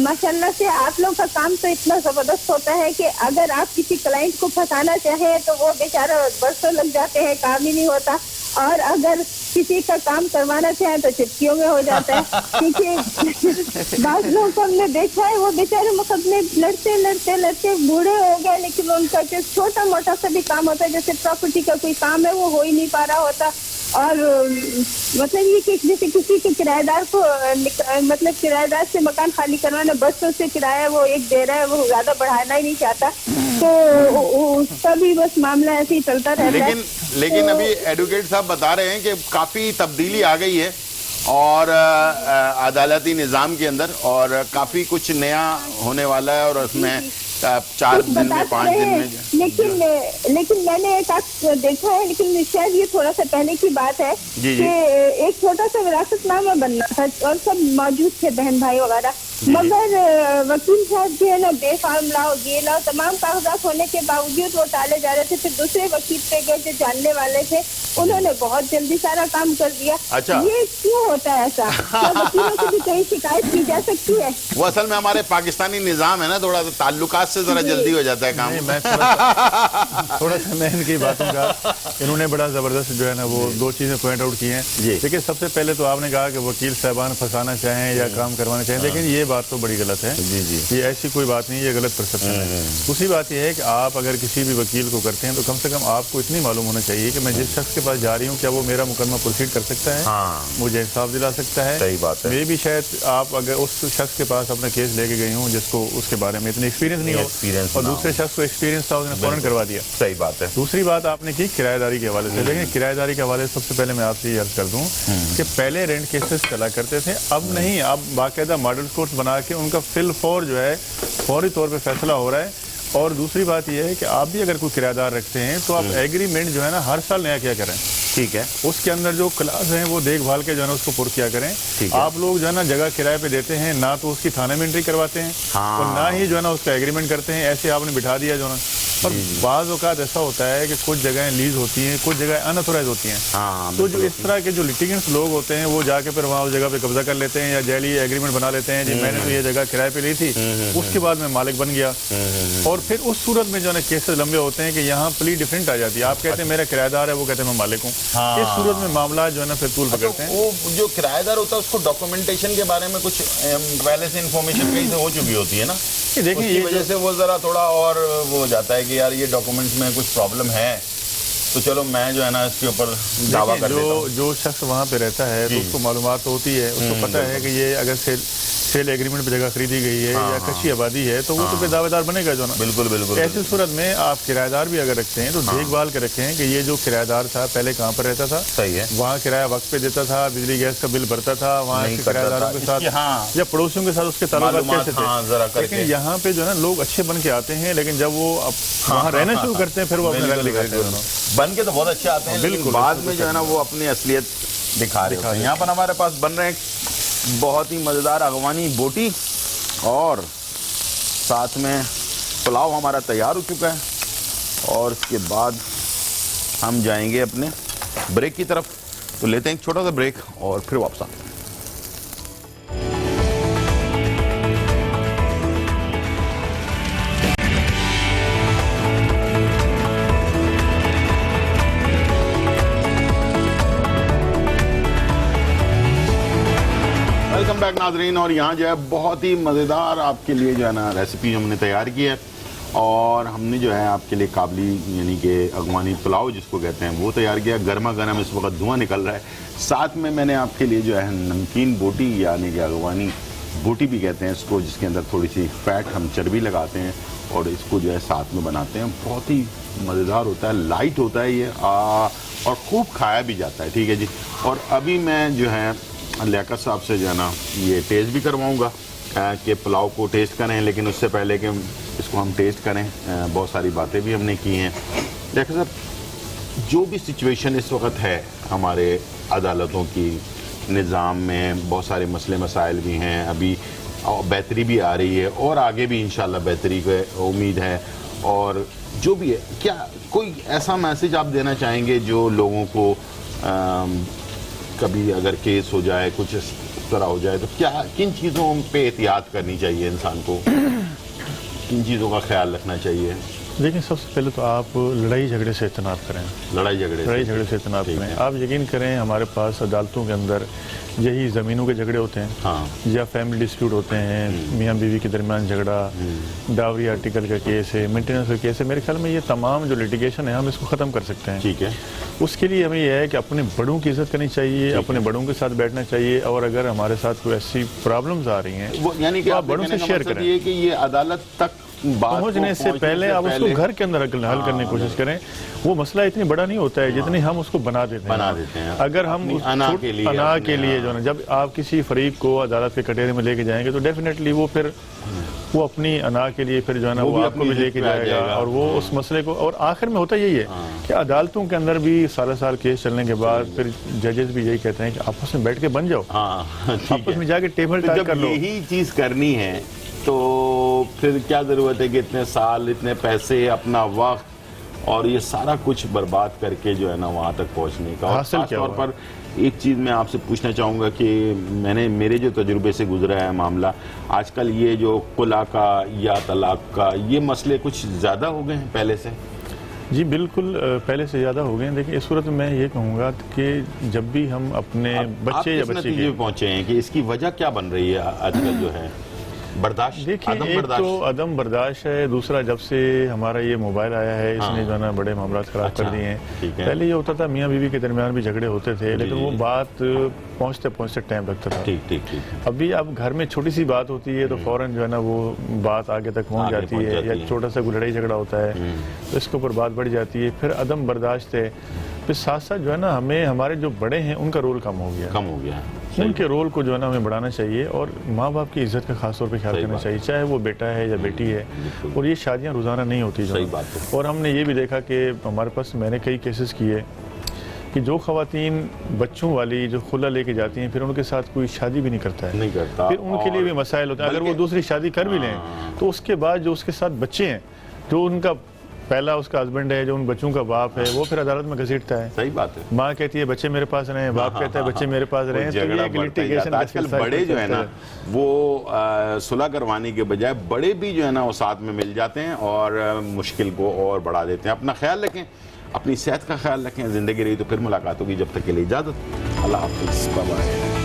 माशाल्लाह से आप लोग का काम तो इतना जबरदस्त होता है कि अगर आप किसी क्लाइंट को फंसाना चाहे तो वो बेचारा बरसों लग जाते हैं, काम ही नहीं होता, और अगर किसी का काम करवाना चाहे तो चुटकियों में हो जाता है। क्योंकि बात लोग को हमने देखा है, वो बेचारे मुकदमे लड़ते लड़ते लड़ते बूढ़े हो गए, लेकिन उनका जो छोटा मोटा सा भी काम होता है, जैसे प्रॉपर्टी का कोई काम है, वो हो ही नहीं पा रहा होता। और मतलब ये कि जैसे किसी के किराएदार को मतलब किराएदार से मकान खाली करवाना, बसों से किराया वो एक दे रहा है, वो ज्यादा बढ़ाना ही नहीं चाहता, तो उसका भी बस मामला ऐसे ही चलता रहता है। लेकिन अभी एडवोकेट साहब बता रहे हैं कि काफी तब्दीली आ गई है और अदालती निज़ाम के अंदर, और काफी कुछ नया होने वाला है, और उसमें 4 दिन में 5 दिन में। लेकिन मैंने एक देखा है, लेकिन शायद ये थोड़ा सा पहले की बात है कि एक छोटा सा विरासतनामा बनना था और सब मौजूद थे बहन भाई वगैरह, मगर वकील साहब जो है ना बेफार्म लाओ ये लाओ तमाम कागजात होने के बावजूद वो टाले जा रहे थे। फिर दूसरे वकील पे गए जो जानने वाले थे, उन्होंने बहुत जल्दी सारा काम कर दिया। अच्छा, ये क्यों होता है ऐसा? वकीलों से भी कहीं शिकायत की जा सकती है? वो असल में हमारे पाकिस्तानी निज़ाम है ना, थोड़ा ताल्लुकात से जरा जल्दी हो जाता है काम। मैं थोड़ा सा मैं इनकी बातों का, इन्होंने बड़ा जबरदस्त जो है ना वो 2 चीजें पॉइंट आउट की हैं। देखिए, सबसे पहले तो आपने कहा कि वकील साहबान फंसाना चाहें या काम करवाना चाहें, लेकिन ये बात तो बड़ी गलत है। ये ऐसी कोई बात नहीं, ये गलत परसेप्शन है। दूसरी बात ये है कि आप अगर किसी भी वकील को करते हैं तो कम से कम आपको इतनी मालूम होना चाहिए कि मैं जिस शख्स के पास जा रही हूँ क्या वो मेरा मुकदमा प्रोसीड कर सकता है, मुझे इंसाफ दिला सकता है। सही बात है। मे भी शायद आप अगर उस शख्स के पास अपना केस लेके गई हूँ जिसको उसके बारे में इतनी एक्सपीरियंस नहीं हो, और दूसरे शख्स को एक्सपीरियंस था, उसने फौरन करवा दिया। सही बात है। दूसरी बात आपने की किराएदारी के हवाले से, लेकिन किराएदारी के हवाले से सबसे पहले मैं आपसे ये अर्ज कर दूं कि पहले रेंट केसेस चला करते थे, अब नहीं, अब बाकायदा मॉडल कोर्ट्स बना के उनका फिल फॉर जो है फौरी तौर पे फैसला हो रहा है। और दूसरी बात यह है कि आप भी अगर कोई किराएदार रखते हैं तो आप एग्रीमेंट जो है ना हर साल नया क्या करें, ठीक है, उसके अंदर जो क्लास हैं वो देखभाल के जो है ना उसको पुर किया करें। आप लोग जो है ना जगह किराए पे देते हैं, ना तो उसकी थाने में एंट्री करवाते हैं और ना ही जो है ना उसका एग्रीमेंट करते हैं, ऐसे आपने बिठा दिया जो ना। और बाज़ औक़ात ऐसा होता है कि कुछ जगहें लीज होती हैं, कुछ जगह अनऑथोराइज होती हैं। तो जो इस तरह के जो लिटिगेंट्स लोग होते हैं वो जाके फिर वहाँ उस जगह पे कब्जा कर लेते हैं या जैली एग्रीमेंट बना लेते हैं जी मैंने तो ये जगह किराए पे ली थी, उसके बाद मैं मालिक बन गया। और फिर उस सूरत में जो है ना केसेस लंबे होते हैं कि यहाँ प्ली डिफरेंट आ जाती है। आप कहते हैं मेरा किराएदार है, वो कहते हैं मैं मालिक हूँ। इस सूरत में मामला जो है ना फिर तूल पकड़ते हैं। वो जो किराएदार होता है उसको डॉक्यूमेंटेशन के बारे में कुछ पहले से इन्फॉर्मेशन कहीं से हो चुकी होती है ना, देखिए ये वजह से वो जरा थोड़ा और वो हो जाता है कि यार ये डॉक्यूमेंट्स में कुछ प्रॉब्लम है, तो चलो मैं जो है ना इसके ऊपर दावा कर देता हूं। जो शख्स वहाँ पे रहता है तो उसको मालूमात होती है, उसको पता है कि ये अगर सेल एग्रीमेंट पे जगह खरीदी गई है या कच्ची आबादी है तो वो तो फिर दावेदार बनेगा जो ना। बिल्कुल बिल्कुल। ऐसी सूरत में आप किराएदार भी अगर रखते हैं तो देखभाल के रखें कि ये जो किराएदार था पहले कहाँ पर रहता था, सही है, वहाँ किराया वक्त पे देता था, बिजली गैस का बिल भरता था, वहाँ के किराएदारों के साथ या पड़ोसियों के साथ उसके ताल्लुकात कैसे थे। लेकिन यहाँ पे जो है ना लोग अच्छे बन के आते हैं, लेकिन जब वो वहाँ रहना शुरू करते हैं फिर वो अपने रंग दिखाते हैं। बन के तो बहुत अच्छे आते हैं, लेकिन बाद में जो है ना वो अपनी असलियत दिखा रहे हैं। यहाँ पर हमारे पास बन रहे हैं बहुत ही मज़ेदार अगवानी बोटी और साथ में पुलाव हमारा तैयार हो चुका है। और इसके बाद हम जाएंगे अपने ब्रेक की तरफ, तो लेते हैं एक छोटा सा ब्रेक और फिर वापस आते हैं। वेलकम बैक नाजरीन। और यहाँ जो है बहुत ही मज़ेदार आपके लिए जो है ना रेसिपी हमने तैयार की है, और हमने जो है आपके लिए काबली यानी कि अगवानी पुलाव जिसको कहते हैं वो तैयार किया। गर्मा गर्म इस वक्त धुआं निकल रहा है। साथ में मैंने आपके लिए जो है नमकीन बोटी यानी कि अगवानी बोटी भी कहते हैं इसको, जिसके अंदर थोड़ी सी फैट हम चर्बी लगाते हैं और इसको जो है साथ में बनाते हैं। बहुत ही मज़ेदार होता है, लाइट होता है ये और खूब खाया भी जाता है। ठीक है जी। और अभी मैं जो है लियाकत साहब से जो है ना ये टेस्ट भी करवाऊँगा कि पुलाव को टेस्ट करें, लेकिन उससे पहले कि इसको हम टेस्ट करें बहुत सारी बातें भी हमने की हैं। लियाकत साहब, जो भी सिचुएशन इस वक्त है हमारे अदालतों की निज़ाम में, बहुत सारे मसले मसाइल भी हैं, अभी बेहतरी भी आ रही है और आगे भी इंशाल्लाह बेहतरी की उम्मीद है। और जो भी है, क्या कोई ऐसा मैसेज आप देना चाहेंगे जो लोगों को कभी अगर केस हो जाए, कुछ इस तरह हो जाए, तो क्या किन चीज़ों पे एहतियात करनी चाहिए इंसान को, किन चीज़ों का ख्याल रखना चाहिए? देखिए, सबसे पहले तो आप लड़ाई झगड़े से इज्तनाब करें। लड़ाई झगड़े से इज्तनाब करें। आप यकीन करें हमारे पास अदालतों के अंदर यही ज़मीनों के झगड़े होते हैं या फैमिली डिस्प्यूट होते हैं, मियाँ बीवी के दरमियान झगड़ा, डावरी आर्टिकल का केस है, मेंटेनेंस का केस है। मेरे ख्याल में ये तमाम जो लिटिगेशन है हम इसको ख़त्म कर सकते हैं। ठीक है। उसके लिए हमें यह है कि अपने बड़ों की इज्जत करनी चाहिए, अपने बड़ों के साथ बैठना चाहिए, और अगर हमारे साथ कोई ऐसी प्रॉब्लम्स आ रही हैं वो यानी कि आप बड़ों से शेयर करें। ये कि ये अदालत तक पहुंचने से पहले आप उसको घर के अंदर हल करने की कोशिश करें। वो मसला इतनी बड़ा नहीं होता है जितनी हम उसको बना देते हैं। अगर हम अना के लिए जो है, जब आप किसी फरीक को अदालत के कटहरे में लेके जाएंगे तो डेफिनेटली वो फिर वो अपनी अना के लिए फिर जो है ना वो आपको भी लेके जाएगा और वो उस मसले को। और आखिर में होता यही है कि अदालतों के अंदर भी साल केस चलने के बाद फिर जजेस भी यही कहते हैं कि आपस में बैठ के बन जाओ, आपस में जाके टेबल टाक कर लो। यही चीज करनी है तो फिर क्या जरूरत है कि इतने साल, इतने पैसे, अपना वक्त और ये सारा कुछ बर्बाद करके जो है ना वहाँ तक पहुँचने का। और खास तौर पर एक चीज़ मैं आपसे पूछना चाहूँगा कि मेरे जो तजुर्बे से गुजरा है मामला, आजकल ये जो खुला का या तलाक का ये मसले कुछ ज़्यादा हो गए हैं पहले से? जी बिल्कुल, पहले से ज़्यादा हो गए हैं। देखिए, इस सूरत में मैं ये कहूँगा कि जब भी हम अपने बच्चे या बच्चे के पहुँचे हैं कि इसकी वजह क्या बन रही है आजकल जो है बर्दाश्त? देखिए, एक तो अदम बर्दाश्त है, दूसरा जब से हमारा ये मोबाइल आया है इसने जो है ना बड़े मामला खराब कर दिए हैं। पहले ये होता था मियाँ बीवी के दरमियान भी झगड़े होते थे, लेकिन वो बात पहुँचते पहुँचते टाइम लगता था। ठीक। अभी अब घर में छोटी सी बात होती है तो फौरन जो है ना वो बात आगे तक पहुँच जाती है, या छोटा सा कोई लड़ाई झगड़ा होता है तो इसके ऊपर बात बढ़ जाती है। फिर अदम बर्दाश्त है। फिर साथ साथ जो है ना हमें हमारे जो बड़े हैं उनका रोल कम हो गया। उनके रोल को जो है ना हमें बढ़ाना चाहिए और माँ बाप की इज्जत का खास तौर पे ख्याल करना चाहिए, चाहे वो बेटा है या बेटी है। और ये शादियाँ रोज़ाना नहीं होती जो, और हमने ये भी देखा कि हमारे पास मैंने कई केसेस किए कि जो ख़वातीन बच्चों वाली जो खुला लेके जाती हैं फिर उनके साथ कोई शादी भी नहीं करता है, फिर उनके लिए भी मसाइल होते हैं। अगर वो दूसरी शादी कर भी लें तो उसके बाद जो उसके साथ बच्चे हैं, जो उनका पहला उसका हस्बैंड है, जो उन बच्चों का बाप है, वो फिर अदालत में घसीटता है। सही बात है। माँ कहती है बच्चे मेरे पास रहे, बाप कहता है बच्चे मेरे पास रहे। आजकल बड़े जो है ना वो सुलह करवाने के बजाय बड़े भी जो है ना वो साथ में मिल जाते हैं और मुश्किल को और बढ़ा देते हैं। अपना ख्याल रखें, अपनी सेहत का ख्याल रखें। जिंदगी रही तो फिर मुलाकात होगी, जब तक के लिए इजाजत। अल्लाह हाफिज़, बाय बाय।